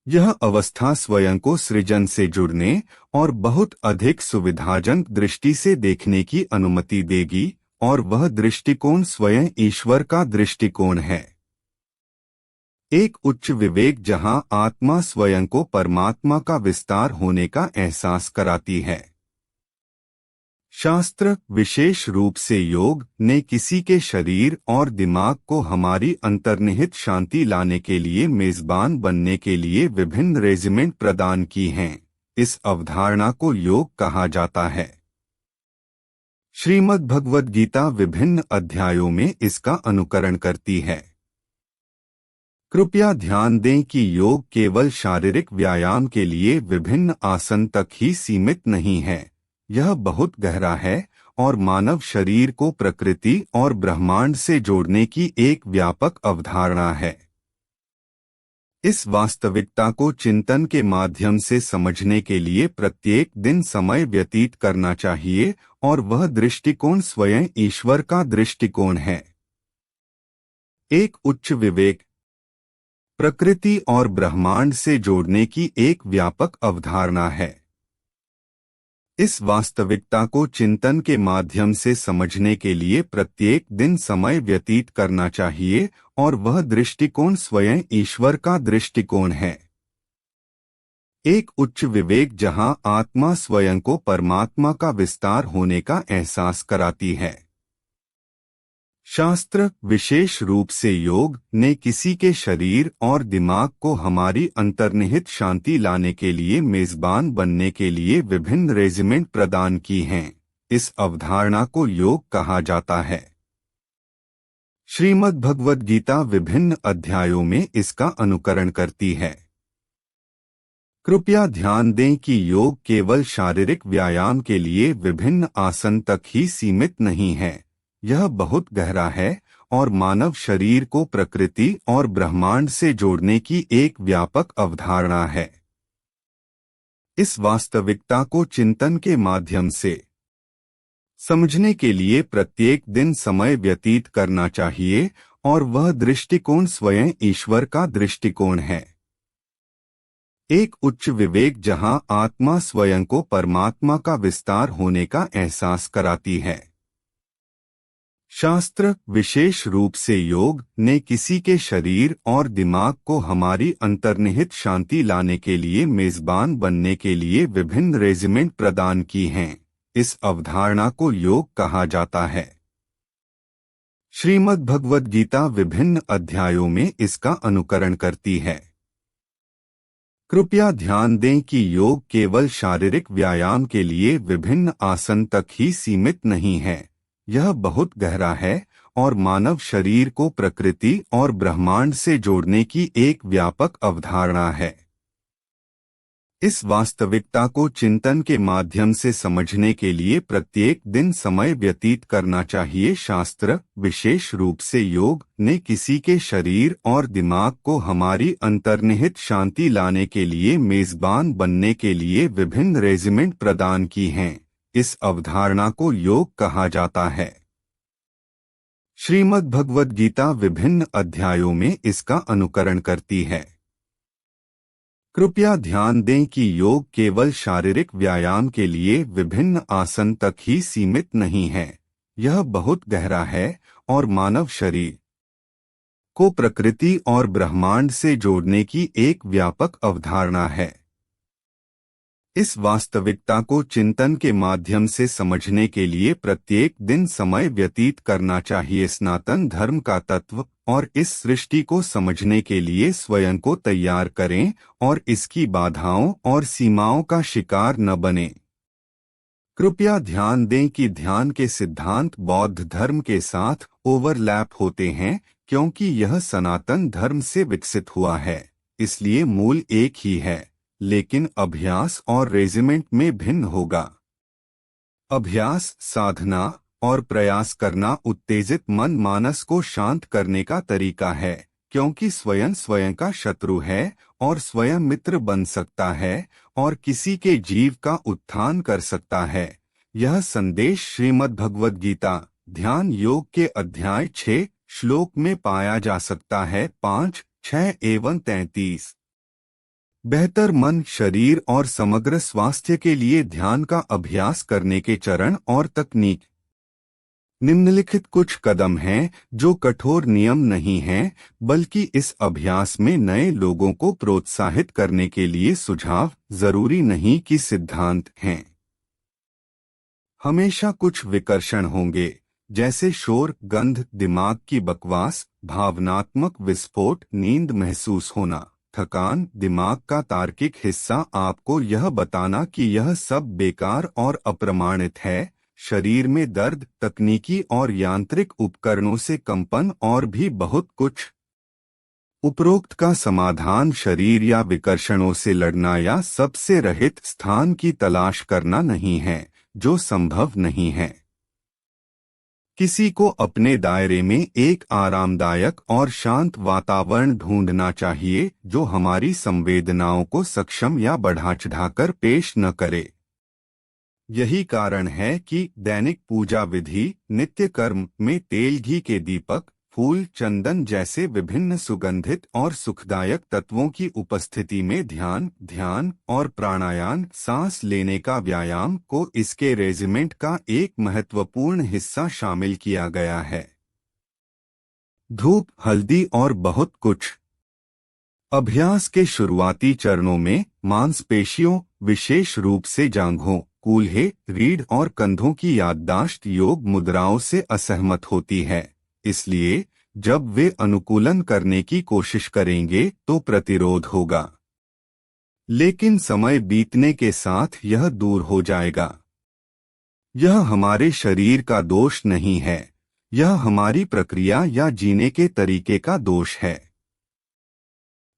यह अवस्था स्वयं को सृजन से जुड़ने और बहुत अधिक सुविधाजनक दृष्टि से देखने की अनुमति देगी, और वह दृष्टिकोण स्वयं ईश्वर का दृष्टिकोण है। एक उच्च विवेक जहां आत्मा स्वयं को परमात्मा का विस्तार होने का एहसास कराती है। शास्त्र, विशेष रूप से योग, ने किसी के शरीर और दिमाग को हमारी अंतर्निहित शांति लाने के लिए मेजबान बनने के लिए विभिन्न रेजिमेंट प्रदान की हैं। इस अवधारणा को योग कहा जाता है। श्रीमद् भगवद गीता विभिन्न अध्यायों में इसका अनुकरण करती है। कृपया ध्यान दें कि योग केवल शारीरिक व्यायाम के लिए विभिन्न आसन तक ही सीमित नहीं है। यह बहुत गहरा है और मानव शरीर को प्रकृति और ब्रह्मांड से जोड़ने की एक व्यापक अवधारणा है। इस वास्तविकता को चिंतन के माध्यम से समझने के लिए प्रत्येक दिन समय व्यतीत करना चाहिए, और वह दृष्टिकोण स्वयं ईश्वर का दृष्टिकोण है। एक उच्च विवेक प्रकृति और ब्रह्मांड से जोड़ने की एक व्यापक अवधारणा है। इस वास्तविकता को चिंतन के माध्यम से समझने के लिए प्रत्येक दिन समय व्यतीत करना चाहिए, और वह दृष्टिकोण स्वयं ईश्वर का दृष्टिकोण है। एक उच्च विवेक जहां आत्मा स्वयं को परमात्मा का विस्तार होने का एहसास कराती है। शास्त्र, विशेष रूप से योग, ने किसी के शरीर और दिमाग को हमारी अंतर्निहित शांति लाने के लिए मेजबान बनने के लिए विभिन्न रेजिमेंट प्रदान की हैं। इस अवधारणा को योग कहा जाता है। श्रीमद् भगवद गीता विभिन्न अध्यायों में इसका अनुकरण करती है। कृपया ध्यान दें कि योग केवल शारीरिक व्यायाम के लिए विभिन्न आसन तक ही सीमित नहीं है। यह बहुत गहरा है और मानव शरीर को प्रकृति और ब्रह्मांड से जोड़ने की एक व्यापक अवधारणा है। इस वास्तविकता को चिंतन के माध्यम से समझने के लिए प्रत्येक दिन समय व्यतीत करना चाहिए, और वह दृष्टिकोण स्वयं ईश्वर का दृष्टिकोण है। एक उच्च विवेक जहां आत्मा स्वयं को परमात्मा का विस्तार होने का एहसास कराती है। शास्त्र, विशेष रूप से योग, ने किसी के शरीर और दिमाग को हमारी अंतर्निहित शांति लाने के लिए मेजबान बनने के लिए विभिन्न रेजिमेंट प्रदान की हैं। इस अवधारणा को योग कहा जाता है। श्रीमद् भगवद गीता विभिन्न अध्यायों में इसका अनुकरण करती है। कृपया ध्यान दें कि योग केवल शारीरिक व्यायाम के लिए विभिन्न आसन तक ही सीमित नहीं है। यह बहुत गहरा है और मानव शरीर को प्रकृति और ब्रह्मांड से जोड़ने की एक व्यापक अवधारणा है। इस वास्तविकता को चिंतन के माध्यम से समझने के लिए प्रत्येक दिन समय व्यतीत करना चाहिए। शास्त्र, विशेष रूप से योग, ने किसी के शरीर और दिमाग को हमारी अंतर्निहित शांति लाने के लिए मेजबान बनने के लिए विभिन्न रेजिमेंट प्रदान की हैं। इस अवधारणा को योग कहा जाता है। श्रीमद् भगवद गीता विभिन्न अध्यायों में इसका अनुकरण करती है। कृपया ध्यान दें कि योग केवल शारीरिक व्यायाम के लिए विभिन्न आसन तक ही सीमित नहीं है। यह बहुत गहरा है और मानव शरीर को प्रकृति और ब्रह्मांड से जोड़ने की एक व्यापक अवधारणा है। इस वास्तविकता को चिंतन के माध्यम से समझने के लिए प्रत्येक दिन समय व्यतीत करना चाहिए। सनातन धर्म का तत्व और इस सृष्टि को समझने के लिए स्वयं को तैयार करें और इसकी बाधाओं और सीमाओं का शिकार न बनें। कृपया ध्यान दें कि ध्यान के सिद्धांत बौद्ध धर्म के साथ ओवरलैप होते हैं, क्योंकि यह सनातन धर्म से विकसित हुआ है, इसलिए मूल एक ही है, लेकिन अभ्यास और रेजिमेंट में भिन्न होगा। अभ्यास, साधना और प्रयास करना उत्तेजित मन मानस को शांत करने का तरीका है, क्योंकि स्वयं का शत्रु है और स्वयं मित्र बन सकता है और किसी के जीव का उत्थान कर सकता है। यह संदेश श्रीमद् भगवद गीता ध्यान योग के अध्याय 6 श्लोक में पाया जा सकता है। 5, 6 एवं 33। बेहतर मन, शरीर और समग्र स्वास्थ्य के लिए ध्यान का अभ्यास करने के चरण और तकनीक। निम्नलिखित कुछ कदम हैं जो कठोर नियम नहीं हैं, बल्कि इस अभ्यास में नए लोगों को प्रोत्साहित करने के लिए सुझाव, जरूरी नहीं कि सिद्धांत हैं। हमेशा कुछ विकर्षण होंगे, जैसे शोर, गंध, दिमाग की बकवास, भावनात्मक विस्फोट, नींद महसूस होना, थकान, दिमाग का तार्किक हिस्सा आपको यह बताना कि यह सब बेकार और अप्रमाणित है, शरीर में दर्द, तकनीकी और यांत्रिक उपकरणों से कंपन और भी बहुत कुछ। उपरोक्त का समाधान शरीर या विकर्षणों से लड़ना या सबसे रहित स्थान की तलाश करना नहीं है, जो संभव नहीं है। किसी को अपने दायरे में एक आरामदायक और शांत वातावरण ढूंढना चाहिए जो हमारी संवेदनाओं को सक्षम या बढ़ा चढ़ाकर पेश न करे। यही कारण है कि दैनिक पूजा विधि, नित्य कर्म में तेल, घी के दीपक, फूल, चंदन जैसे विभिन्न सुगंधित और सुखदायक तत्वों की उपस्थिति में ध्यान और प्राणायाम, सांस लेने का व्यायाम को इसके रेजिमेंट का एक महत्वपूर्ण हिस्सा शामिल किया गया है। धूप, हल्दी और बहुत कुछ। अभ्यास के शुरुआती चरणों में मांसपेशियों, विशेष रूप से जांघों, कूल्हे, रीढ़ और कंधों की याददाश्त योग मुद्राओं से असहमत होती है, इसलिए जब वे अनुकूलन करने की कोशिश करेंगे तो प्रतिरोध होगा। लेकिन समय बीतने के साथ यह दूर हो जाएगा। यह हमारे शरीर का दोष नहीं है, यह हमारी प्रक्रिया या जीने के तरीके का दोष है।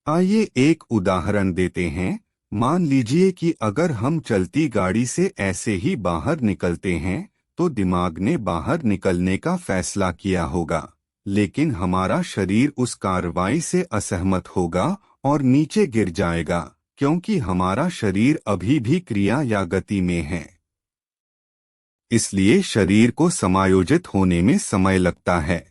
आइए एक उदाहरण देते हैं। मान लीजिए कि अगर हम चलती गाड़ी से ऐसे ही बाहर निकलते हैं, तो दिमाग ने बाहर निकलने का फैसला किया होगा, लेकिन हमारा शरीर उस कार्रवाई से असहमत होगा और नीचे गिर जाएगा, क्योंकि हमारा शरीर अभी भी क्रिया या गति में है। इसलिए शरीर को समायोजित होने में समय लगता है।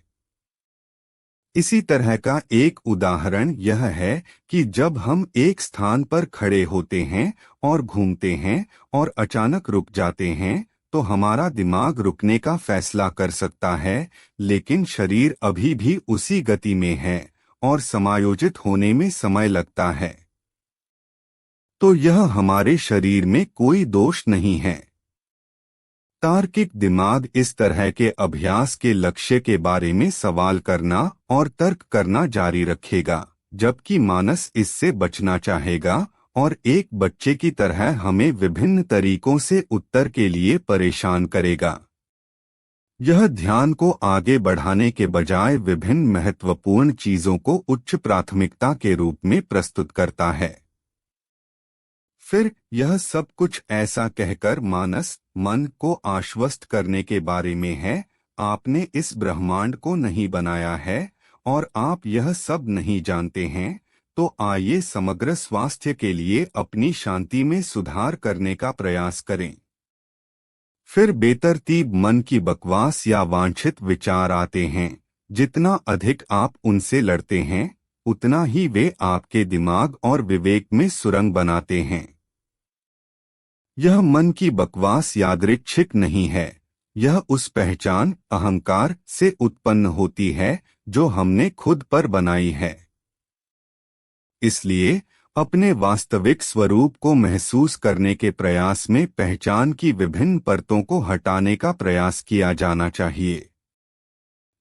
इसी तरह का एक उदाहरण यह है कि जब हम एक स्थान पर खड़े होते हैं और घूमते हैं और अचानक रुक जाते हैं, तो हमारा दिमाग रुकने का फैसला कर सकता है, लेकिन शरीर अभी भी उसी गति में है और समायोजित होने में समय लगता है। तो यह हमारे शरीर में कोई दोष नहीं है। तार्किक दिमाग इस तरह के अभ्यास के लक्ष्य के बारे में सवाल करना और तर्क करना जारी रखेगा, जबकि मानस इससे बचना चाहेगा और एक बच्चे की तरह हमें विभिन्न तरीकों से उत्तर के लिए परेशान करेगा। यह ध्यान को आगे बढ़ाने के बजाय विभिन्न महत्वपूर्ण चीजों को उच्च प्राथमिकता के रूप में प्रस्तुत करता है। फिर यह सब कुछ ऐसा कहकर मानस मन को आश्वस्त करने के बारे में है। आपने इस ब्रह्मांड को नहीं बनाया है और आप यह सब नहीं जानते हैं, तो आइए समग्र स्वास्थ्य के लिए अपनी शांति में सुधार करने का प्रयास करें। फिर बेतरतीब मन की बकवास या वांछित विचार आते हैं। जितना अधिक आप उनसे लड़ते हैं, उतना ही वे आपके दिमाग और विवेक में सुरंग बनाते हैं। यह मन की बकवास यादृच्छिक नहीं है। यह उस पहचान अहंकार से उत्पन्न होती है जो हमने खुद पर बनाई है। इसलिए अपने वास्तविक स्वरूप को महसूस करने के प्रयास में पहचान की विभिन्न परतों को हटाने का प्रयास किया जाना चाहिए।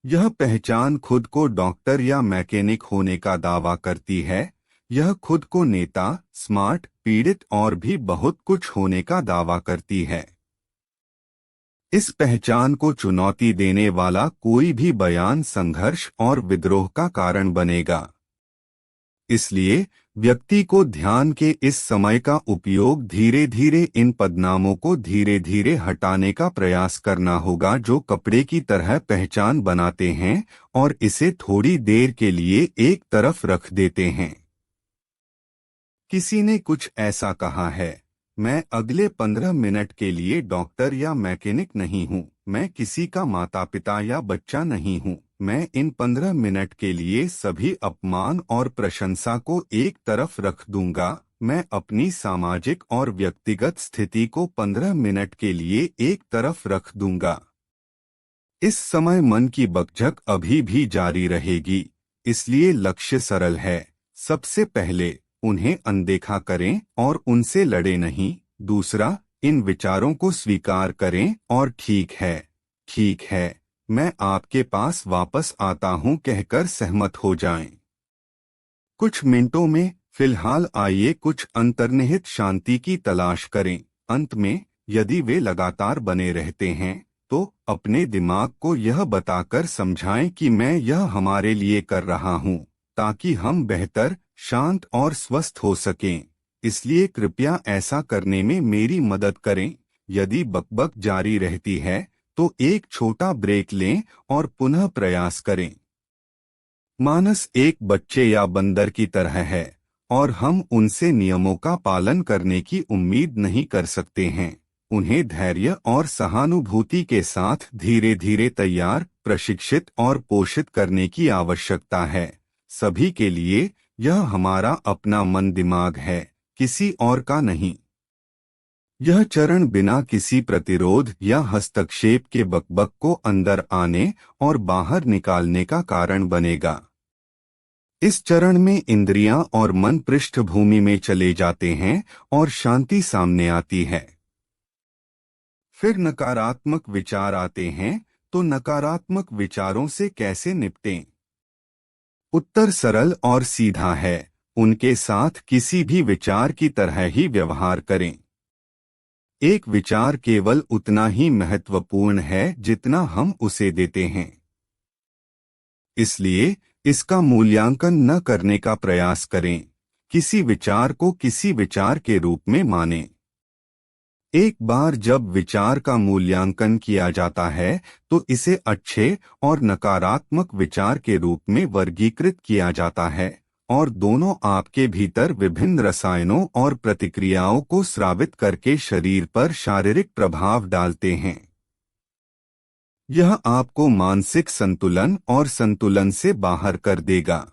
यह पहचान खुद को डॉक्टर या मैकेनिक होने का दावा करती है। यह खुद को नेता, स्मार्ट, पीड़ित और भी बहुत कुछ होने का दावा करती है। इस पहचान को चुनौती देने वाला कोई भी बयान संघर्ष और विद्रोह का कारण बनेगा। इसलिए व्यक्ति को ध्यान के इस समय का उपयोग धीरे धीरे इन पदनामों को धीरे धीरे हटाने का प्रयास करना होगा जो कपड़े की तरह पहचान बनाते हैं और इसे थोड़ी देर के लिए एक तरफ रख देते हैं। किसी ने कुछ ऐसा कहा है, मैं अगले 15 मिनट के लिए डॉक्टर या मैकेनिक नहीं हूँ, मैं किसी का माता पिता या बच्चा नहीं हूँ, मैं इन 15 मिनट के लिए सभी अपमान और प्रशंसा को एक तरफ रख दूंगा, मैं अपनी सामाजिक और व्यक्तिगत स्थिति को 15 मिनट के लिए एक तरफ रख दूंगा। इस समय मन की बकझक अभी भी जारी रहेगी, इसलिए लक्ष्य सरल है। सबसे पहले उन्हें अनदेखा करें और उनसे लड़े नहीं। दूसरा, इन विचारों को स्वीकार करें और ठीक है, मैं आपके पास वापस आता हूं कहकर सहमत हो जाएं। कुछ मिनटों में फिलहाल आइए कुछ अंतर्निहित शांति की तलाश करें। अंत में, यदि वे लगातार बने रहते हैं, तो अपने दिमाग को यह बताकर समझाएं कि मैं यह हमारे लिए कर रहा हूं, ताकि हम बेहतर, शांत और स्वस्थ हो सकें। इसलिए कृपया ऐसा करने में मेरी मदद करें। यदि बकबक जारी रहती है, तो एक छोटा ब्रेक लें और पुनः प्रयास करें। मानस एक बच्चे या बंदर की तरह है और हम उनसे नियमों का पालन करने की उम्मीद नहीं कर सकते हैं। उन्हें धैर्य और सहानुभूति के साथ धीरे धीरे तैयार, प्रशिक्षित और पोषित करने की आवश्यकता है। सभी के लिए यह हमारा अपना मन दिमाग है, किसी और का नहीं। यह चरण बिना किसी प्रतिरोध या हस्तक्षेप के बकबक को अंदर आने और बाहर निकालने का कारण बनेगा। इस चरण में इंद्रियां और मन पृष्ठभूमि में चले जाते हैं और शांति सामने आती है। फिर नकारात्मक विचार आते हैं, तो नकारात्मक विचारों से कैसे निपटें? उत्तर सरल और सीधा है, उनके साथ किसी भी विचार की तरह ही व्यवहार करें। एक विचार केवल उतना ही महत्वपूर्ण है जितना हम उसे देते हैं। इसलिए इसका मूल्यांकन न करने का प्रयास करें। किसी विचार को किसी विचार के रूप में मानें। एक बार जब विचार का मूल्यांकन किया जाता है, तो इसे अच्छे और नकारात्मक विचार के रूप में वर्गीकृत किया जाता है और दोनों आपके भीतर विभिन्न रसायनों और प्रतिक्रियाओं को स्रावित करके शरीर पर शारीरिक प्रभाव डालते हैं। यह आपको मानसिक संतुलन और संतुलन से बाहर कर देगा।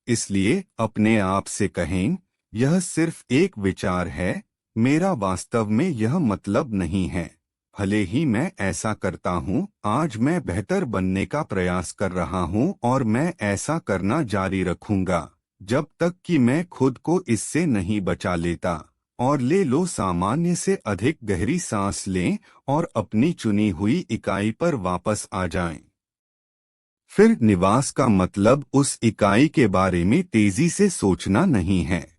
इसलिए अपने आप से कहें, यह सिर्फ एक विचार है, मेरा वास्तव में यह मतलब नहीं है। भले ही मैं ऐसा करता हूँ, आज मैं बेहतर बनने का प्रयास कर रहा हूँ और मैं ऐसा करना जारी रखूंगा जब तक कि मैं खुद को इससे नहीं बचा लेता। और ले लो, सामान्य से अधिक गहरी सांस लें और अपनी चुनी हुई इकाई पर वापस आ जाएं। फिर निवास का मतलब उस इकाई के बारे में तेजी से सोचना नहीं है।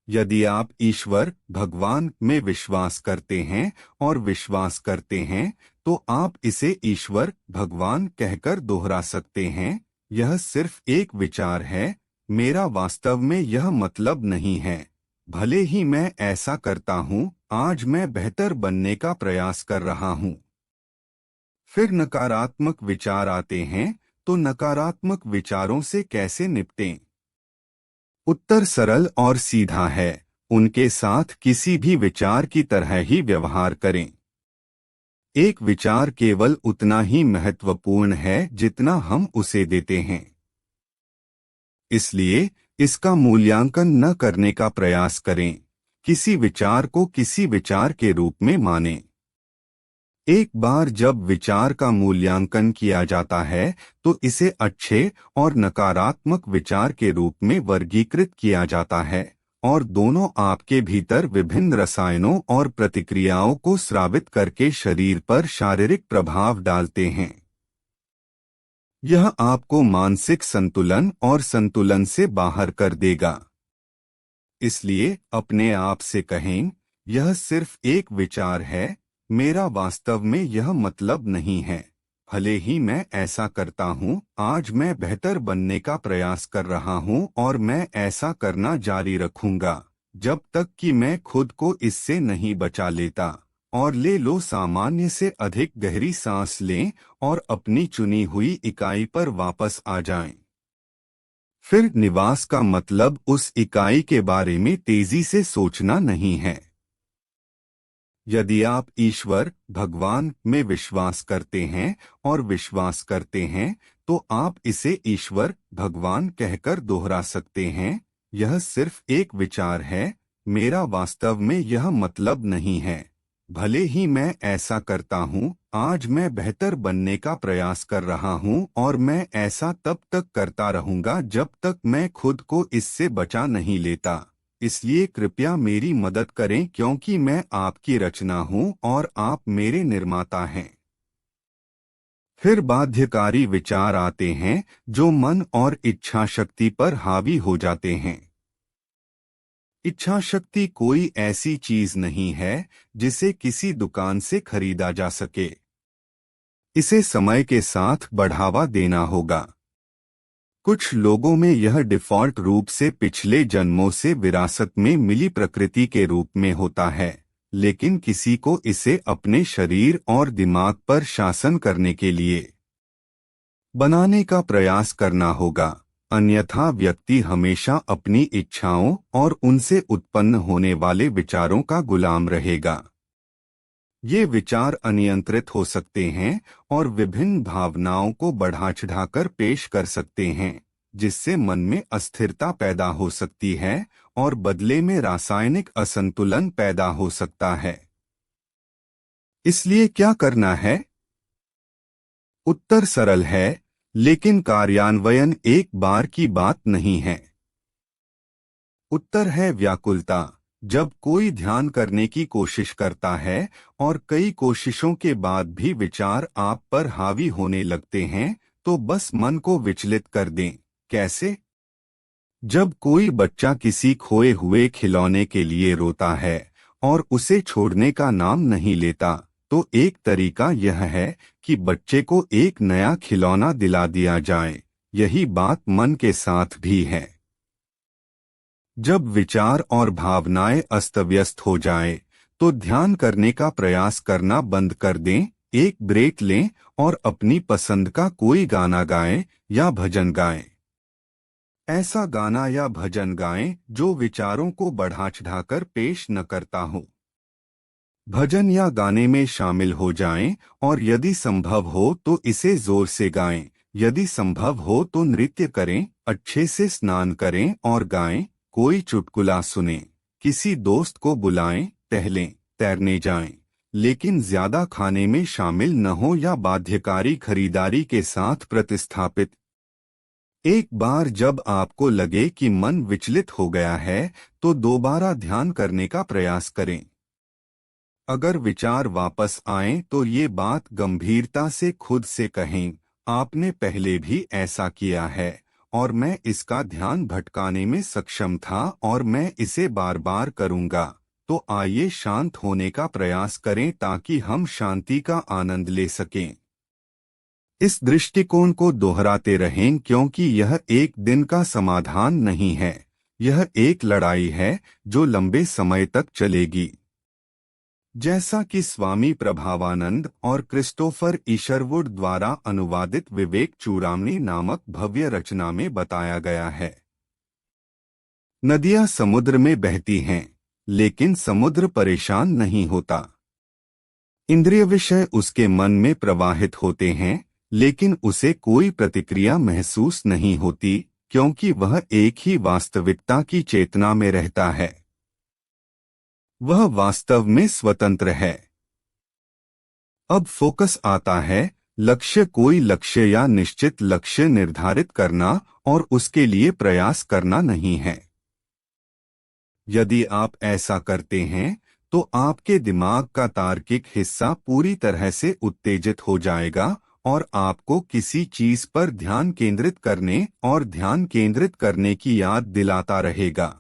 यदि आप ईश्वर, भगवान में विश्वास करते हैं और विश्वास करते हैं, तो आप इसे ईश्वर, भगवान कहकर दोहरा सकते हैं। यह सिर्फ एक विचार है, मेरा वास्तव में यह मतलब नहीं है। भले ही मैं ऐसा करता हूँ, आज मैं बेहतर बनने का प्रयास कर रहा हूँ। फिर नकारात्मक विचार आते हैं, तो नकारात्मक विचारों से कैसे निपटें? उत्तर सरल और सीधा है, उनके साथ किसी भी विचार की तरह ही व्यवहार करें। एक विचार केवल उतना ही महत्वपूर्ण है जितना हम उसे देते हैं। इसलिए इसका मूल्यांकन न करने का प्रयास करें। किसी विचार को किसी विचार के रूप में मानें। एक बार जब विचार का मूल्यांकन किया जाता है, तो इसे अच्छे और नकारात्मक विचार के रूप में वर्गीकृत किया जाता है, और दोनों आपके भीतर विभिन्न रसायनों और प्रतिक्रियाओं को स्रावित करके शरीर पर शारीरिक प्रभाव डालते हैं। यह आपको मानसिक संतुलन और संतुलन से बाहर कर देगा। इसलिए अपने आप से कहें, यह सिर्फ एक विचार है, मेरा वास्तव में यह मतलब नहीं है। भले ही मैं ऐसा करता हूँ, आज मैं बेहतर बनने का प्रयास कर रहा हूँ और मैं ऐसा करना जारी रखूंगा, जब तक कि मैं खुद को इससे नहीं बचा लेता। और ले लो, सामान्य से अधिक गहरी सांस लें और अपनी चुनी हुई इकाई पर वापस आ जाएं। फिर निवास का मतलब उस इकाई के बारे में तेजी से सोचना नहीं है। यदि आप ईश्वर, भगवान में विश्वास करते हैं और विश्वास करते हैं, तो आप इसे ईश्वर, भगवान कहकर दोहरा सकते हैं। यह सिर्फ एक विचार है, मेरा वास्तव में यह मतलब नहीं है। भले ही मैं ऐसा करता हूँ, आज मैं बेहतर बनने का प्रयास कर रहा हूँ और मैं ऐसा तब तक करता रहूँगा जब तक मैं खुद को इससे बचा नहीं लेता। इसलिए कृपया मेरी मदद करें, क्योंकि मैं आपकी रचना हूँ और आप मेरे निर्माता हैं। फिर बाध्यकारी विचार आते हैं, जो मन और इच्छा शक्ति पर हावी हो जाते हैं। इच्छा शक्ति कोई ऐसी चीज नहीं है जिसे किसी दुकान से खरीदा जा सके। इसे समय के साथ बढ़ावा देना होगा। कुछ लोगों में यह डिफ़ॉल्ट रूप से पिछले जन्मों से विरासत में मिली प्रकृति के रूप में होता है, लेकिन किसी को इसे अपने शरीर और दिमाग पर शासन करने के लिए बनाने का प्रयास करना होगा। अन्यथा व्यक्ति हमेशा अपनी इच्छाओं और उनसे उत्पन्न होने वाले विचारों का गुलाम रहेगा। ये विचार अनियंत्रित हो सकते हैं और विभिन्न भावनाओं को बढ़ा चढ़ाकर पेश कर सकते हैं, जिससे मन में अस्थिरता पैदा हो सकती है और बदले में रासायनिक असंतुलन पैदा हो सकता है। इसलिए क्या करना है? उत्तर सरल है, लेकिन कार्यान्वयन एक बार की बात नहीं है। उत्तर है व्याकुलता। जब कोई ध्यान करने की कोशिश करता है और कई कोशिशों के बाद भी विचार आप पर हावी होने लगते हैं, तो बस मन को विचलित कर दें। कैसे? जब कोई बच्चा किसी खोए हुए खिलौने के लिए रोता है और उसे छोड़ने का नाम नहीं लेता, तो एक तरीका यह है कि बच्चे को एक नया खिलौना दिला दिया जाए। यही बात मन के साथ भी है। जब विचार और भावनाएं अस्त-व्यस्त हो जाए, तो ध्यान करने का प्रयास करना बंद कर दें, एक ब्रेक लें और अपनी पसंद का कोई गाना गाएं या भजन गाएं। ऐसा गाना या भजन गाएं जो विचारों को बढ़ा चढ़ाकर पेश न करता हो। भजन या गाने में शामिल हो जाएं और यदि संभव हो तो इसे जोर से गाएं। यदि संभव हो तो नृत्य करें, अच्छे से स्नान करें और गाएं। कोई चुटकुला सुनें, किसी दोस्त को बुलाएं, टहलें, तैरने जाएं, लेकिन ज्यादा खाने में शामिल न हो या बाध्यकारी खरीदारी के साथ प्रतिस्थापित। एक बार जब आपको लगे कि मन विचलित हो गया है, तो दोबारा ध्यान करने का प्रयास करें। अगर विचार वापस आएं तो ये बात गंभीरता से खुद से कहें, आपने पहले भी ऐसा किया है और मैं इसका ध्यान भटकाने में सक्षम था और मैं इसे बार बार करूंगा। तो आइए शांत होने का प्रयास करें ताकि हम शांति का आनंद ले सकें। इस दृष्टिकोण को दोहराते रहें, क्योंकि यह एक दिन का समाधान नहीं है, यह एक लड़ाई है जो लंबे समय तक चलेगी। जैसा कि स्वामी प्रभावानंद और क्रिस्टोफर ईशरवुड द्वारा अनुवादित विवेक चूड़ामणि नामक भव्य रचना में बताया गया है। नदियां समुद्र में बहती हैं, लेकिन समुद्र परेशान नहीं होता। इंद्रिय विषय उसके मन में प्रवाहित होते हैं, लेकिन उसे कोई प्रतिक्रिया महसूस नहीं होती, क्योंकि वह एक ही वास्तविकता की चेतना में रहता है। वह वास्तव में स्वतंत्र है। अब फोकस आता है। लक्ष्य कोई लक्ष्य या निश्चित लक्ष्य निर्धारित करना और उसके लिए प्रयास करना नहीं है। यदि आप ऐसा करते हैं तो आपके दिमाग का तार्किक हिस्सा पूरी तरह से उत्तेजित हो जाएगा और आपको किसी चीज पर ध्यान केंद्रित करने और ध्यान केंद्रित करने की याद दिलाता रहेगा।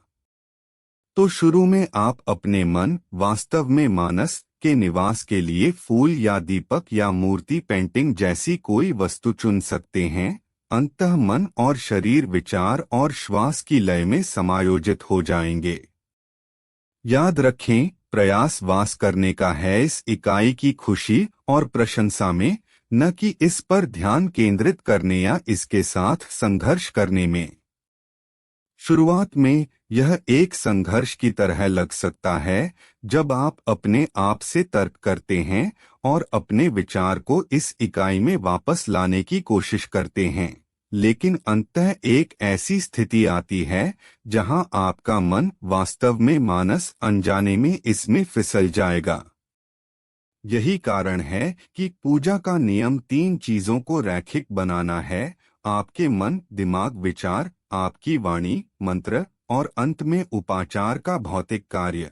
तो शुरू में आप अपने मन वास्तव में मानस के निवास के लिए फूल या दीपक या मूर्ति पेंटिंग जैसी कोई वस्तु चुन सकते हैं। अंततः मन और शरीर विचार और श्वास की लय में समायोजित हो जाएंगे। याद रखें, प्रयास वास करने का है इस इकाई की खुशी और प्रशंसा में, न कि इस पर ध्यान केंद्रित करने या इसके साथ संघर्ष करने में। शुरुआत में यह एक संघर्ष की तरह लग सकता है जब आप अपने आप से तर्क करते हैं और अपने विचार को इस इकाई में वापस लाने की कोशिश करते हैं, लेकिन अंततः एक ऐसी स्थिति आती है जहां आपका मन वास्तव में मानस अनजाने में इसमें फिसल जाएगा। यही कारण है कि पूजा का नियम 3 चीजों को रैखिक बनाना है: आपके मन, दिमाग, विचार, आपकी वाणी, मंत्र और अंत में उपाचार का भौतिक कार्य।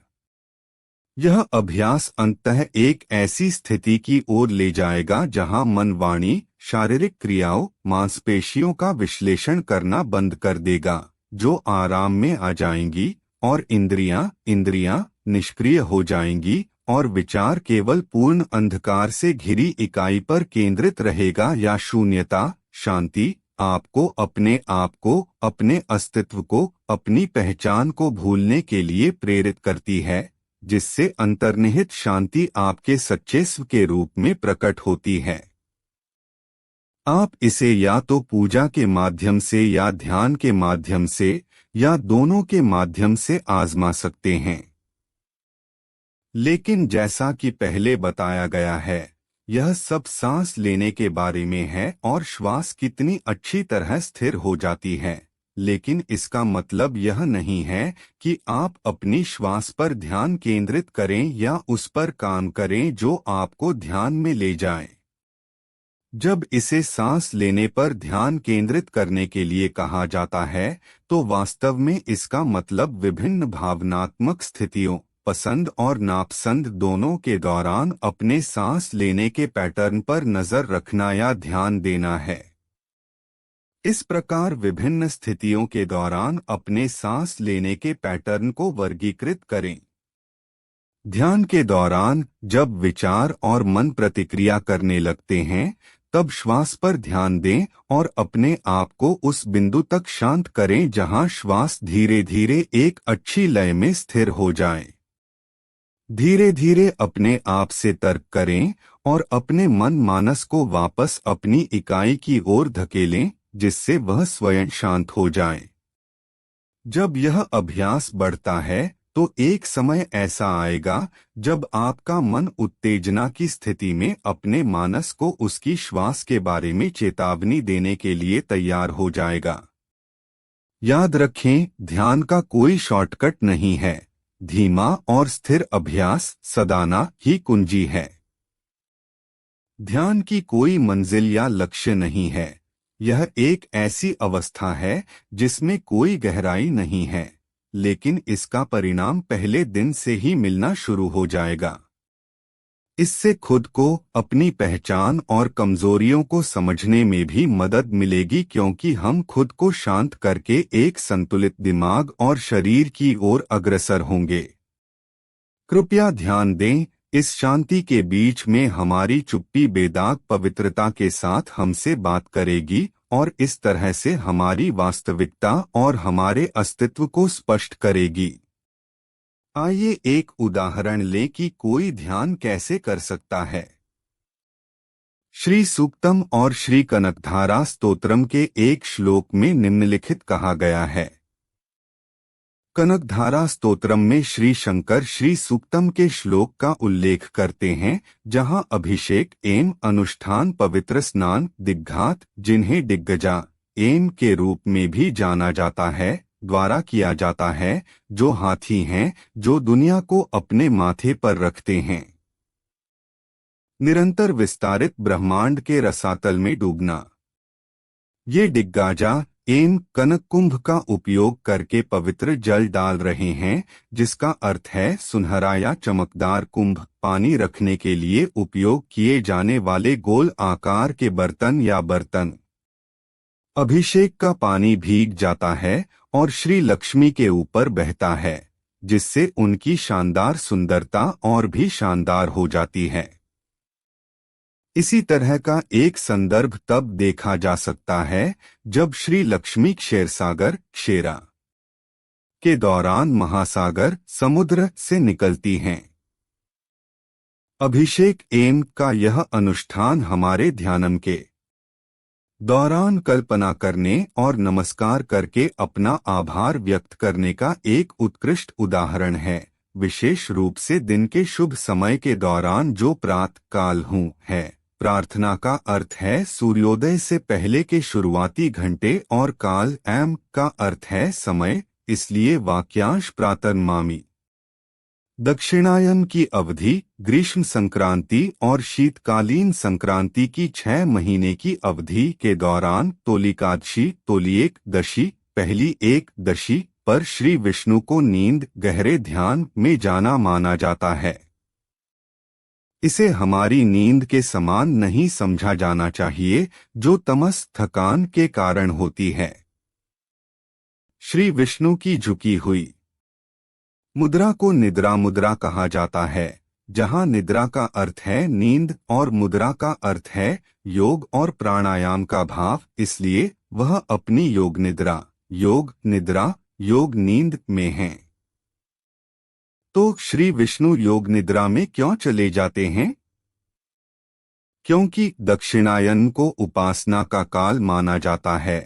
यह अभ्यास अंततः एक ऐसी स्थिति की ओर ले जाएगा जहां मन वाणी, शारीरिक क्रियाओं, मांसपेशियों का विश्लेषण करना बंद कर देगा, जो आराम में आ जाएंगी, और इंद्रियां निष्क्रिय हो जाएंगी और विचार केवल पूर्ण अंधकार से घिरी इकाई पर केंद्रित रहेगा या शून्यता, शांति आपको अपने आप को, अपने अस्तित्व को, अपनी पहचान को भूलने के लिए प्रेरित करती है, जिससे अंतर्निहित शांति आपके सच्चे स्व के रूप में प्रकट होती है। आप इसे या तो पूजा के माध्यम से या ध्यान के माध्यम से या दोनों के माध्यम से आजमा सकते हैं। लेकिन जैसा कि पहले बताया गया है, यह सब सांस लेने के बारे में है और श्वास कितनी अच्छी तरह स्थिर हो जाती है, लेकिन इसका मतलब यह नहीं है कि आप अपनी श्वास पर ध्यान केंद्रित करें या उस पर काम करें जो आपको ध्यान में ले जाए। जब इसे सांस लेने पर ध्यान केंद्रित करने के लिए कहा जाता है, तो वास्तव में इसका मतलब विभिन्न भावनात्मक स्थितियों, पसंद और नापसंद दोनों के दौरान अपने सांस लेने के पैटर्न पर नजर रखना या ध्यान देना है। इस प्रकार विभिन्न स्थितियों के दौरान अपने सांस लेने के पैटर्न को वर्गीकृत करें। ध्यान के दौरान जब विचार और मन प्रतिक्रिया करने लगते हैं, तब श्वास पर ध्यान दें और अपने आप को उस बिंदु तक शांत करें जहां श्वास धीरे धीरे एक अच्छी लय में स्थिर हो जाए। धीरे धीरे अपने आप से तर्क करें और अपने मन मानस को वापस अपनी इकाई की ओर धकेलें, जिससे वह स्वयं शांत हो जाए। जब यह अभ्यास बढ़ता है तो एक समय ऐसा आएगा जब आपका मन उत्तेजना की स्थिति में अपने मानस को उसकी श्वास के बारे में चेतावनी देने के लिए तैयार हो जाएगा। याद रखें, ध्यान का कोई शॉर्टकट नहीं है। धीमा और स्थिर अभ्यास सदाना ही कुंजी है। ध्यान की कोई मंजिल या लक्ष्य नहीं है। यह एक ऐसी अवस्था है जिसमें कोई गहराई नहीं है, लेकिन इसका परिणाम पहले दिन से ही मिलना शुरू हो जाएगा। इससे खुद को, अपनी पहचान और कमजोरियों को समझने में भी मदद मिलेगी, क्योंकि हम खुद को शांत करके एक संतुलित दिमाग और शरीर की ओर अग्रसर होंगे। कृपया ध्यान दें, इस शांति के बीच में हमारी चुप्पी बेदाग पवित्रता के साथ हमसे बात करेगी और इस तरह से हमारी वास्तविकता और हमारे अस्तित्व को स्पष्ट करेगी। आइए एक उदाहरण लें कि कोई ध्यान कैसे कर सकता है। श्री सूक्तम और श्री कनकधारा स्तोत्रम के एक श्लोक में निम्नलिखित कहा गया है। कनकधारा स्तोत्रम में श्री शंकर श्री सूक्तम के श्लोक का उल्लेख करते हैं, जहां अभिषेक एवं अनुष्ठान पवित्र स्नान दिग्घात, जिन्हें दिग्गजा एवं के रूप में भी जाना जाता है, द्वारा किया जाता है, जो हाथी हैं, जो दुनिया को अपने माथे पर रखते हैं। निरंतर विस्तारित ब्रह्मांड के रसातल में डूबना। ये दिग्गजा एवं कनक कुंभ का उपयोग करके पवित्र जल डाल रहे हैं, जिसका अर्थ है सुनहरा या चमकदार कुंभ, पानी रखने के लिए उपयोग किए जाने वाले गोल आकार के बर्तन या बर्तन। अभिषेक का पानी भीग जाता है और श्री लक्ष्मी के ऊपर बहता है, जिससे उनकी शानदार सुंदरता और भी शानदार हो जाती है। इसी तरह का एक संदर्भ तब देखा जा सकता है जब श्री लक्ष्मी क्षीरसागर क्षेरा के दौरान महासागर समुद्र से निकलती हैं। अभिषेक एवं का यह अनुष्ठान हमारे ध्यानम के दौरान कल्पना करने और नमस्कार करके अपना आभार व्यक्त करने का एक उत्कृष्ट उदाहरण है, विशेष रूप से दिन के शुभ समय के दौरान जो प्रातः काल है। प्रार्थना का अर्थ है सूर्योदय से पहले के शुरुआती घंटे और काल एम का अर्थ है समय, इसलिए वाक्यांश प्रातर्मामी। दक्षिणायन की अवधि ग्रीष्म संक्रांति और शीतकालीन संक्रांति की 6 महीने की अवधि के दौरान तोलिकादशी तोलिएक दशी पहली एक दशी पर श्री विष्णु को नींद गहरे ध्यान में जाना माना जाता है। इसे हमारी नींद के समान नहीं समझा जाना चाहिए, जो तमस थकान के कारण होती है। श्री विष्णु की झुकी हुई मुद्रा को निद्रा मुद्रा कहा जाता है, जहां निद्रा का अर्थ है नींद और मुद्रा का अर्थ है योग और प्राणायाम का भाव, इसलिए वह अपनी योग निद्रा योग नींद में है। तो श्री विष्णु योग निद्रा में क्यों चले जाते हैं? क्योंकि दक्षिणायन को उपासना का काल माना जाता है,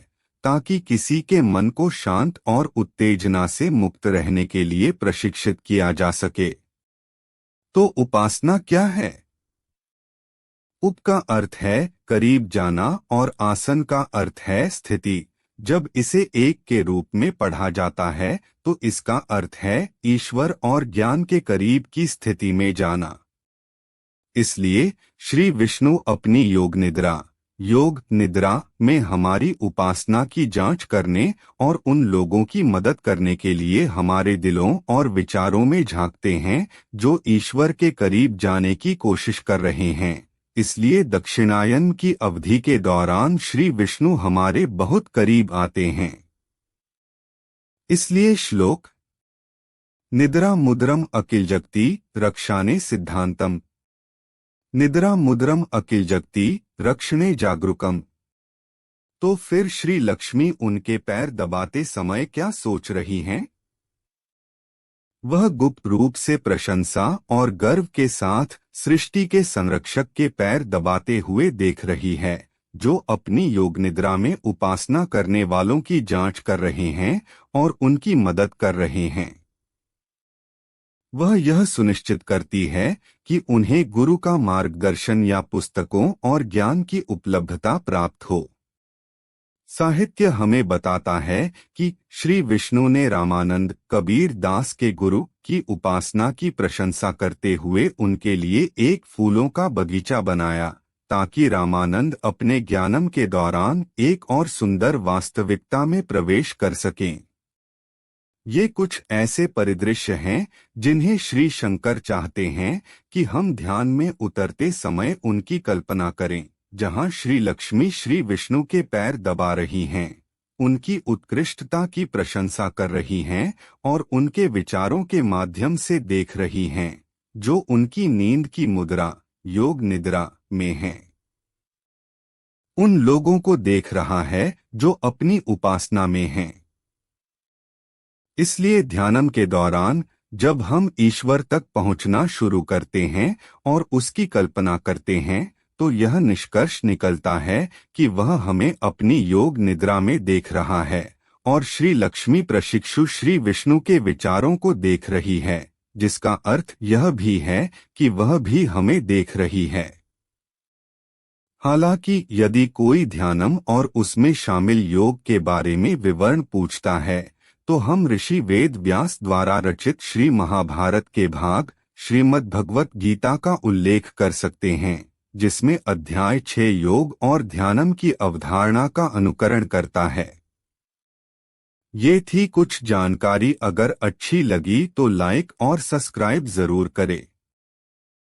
ताकि किसी के मन को शांत और उत्तेजना से मुक्त रहने के लिए प्रशिक्षित किया जा सके। तो उपासना क्या है? उप का अर्थ है करीब जाना और आसन का अर्थ है स्थिति। जब इसे एक के रूप में पढ़ा जाता है तो इसका अर्थ है ईश्वर और ज्ञान के करीब की स्थिति में जाना। इसलिए श्री विष्णु अपनी योग निद्रा में हमारी उपासना की जांच करने और उन लोगों की मदद करने के लिए हमारे दिलों और विचारों में झांकते हैं जो ईश्वर के करीब जाने की कोशिश कर रहे हैं। इसलिए दक्षिणायन की अवधि के दौरान श्री विष्णु हमारे बहुत करीब आते हैं। इसलिए श्लोक निद्रा मुद्रम अकिल जगति रक्षाने सिद्धांतम, निद्रा मुद्रम अकिल जगति रक्षणे जागरूकम। तो फिर श्री लक्ष्मी उनके पैर दबाते समय क्या सोच रही हैं? वह गुप्त रूप से प्रशंसा और गर्व के साथ सृष्टि के संरक्षक के पैर दबाते हुए देख रही है, जो अपनी योग निद्रा में उपासना करने वालों की जांच कर रहे हैं और उनकी मदद कर रहे हैं। वह यह सुनिश्चित करती है कि उन्हें गुरु का मार्गदर्शन या पुस्तकों और ज्ञान की उपलब्धता प्राप्त हो। साहित्य हमें बताता है कि श्री विष्णु ने रामानंद कबीर दास के गुरु की उपासना की प्रशंसा करते हुए उनके लिए एक फूलों का बगीचा बनाया, ताकि रामानंद अपने ज्ञानम के दौरान एक और सुंदर वास्तविकता में प्रवेश कर सकें। ये कुछ ऐसे परिदृश्य हैं जिन्हें श्री शंकर चाहते हैं कि हम ध्यान में उतरते समय उनकी कल्पना करें, जहां श्री लक्ष्मी श्री विष्णु के पैर दबा रही हैं, उनकी उत्कृष्टता की प्रशंसा कर रही हैं और उनके विचारों के माध्यम से देख रही हैं, जो उनकी नींद की मुद्रा योग निद्रा में हैं। उन लोगों को देख रहा है जो अपनी उपासना में हैं। इसलिए ध्यानम के दौरान जब हम ईश्वर तक पहुंचना शुरू करते हैं और उसकी कल्पना करते हैं तो यह निष्कर्ष निकलता है कि वह हमें अपनी योग निद्रा में देख रहा है और श्री लक्ष्मी प्रशिक्षु श्री विष्णु के विचारों को देख रही है, जिसका अर्थ यह भी है कि वह भी हमें देख रही है। हालांकि यदि कोई ध्यानम और उसमें शामिल योग के बारे में विवरण पूछता है तो हम ऋषि वेद व्यास द्वारा रचित श्री महाभारत के भाग श्रीमद् भगवत गीता का उल्लेख कर सकते हैं, जिसमें अध्याय 6 योग और ध्यानम की अवधारणा का अनुकरण करता है। ये थी कुछ जानकारी। अगर अच्छी लगी तो लाइक और सब्सक्राइब जरूर करें।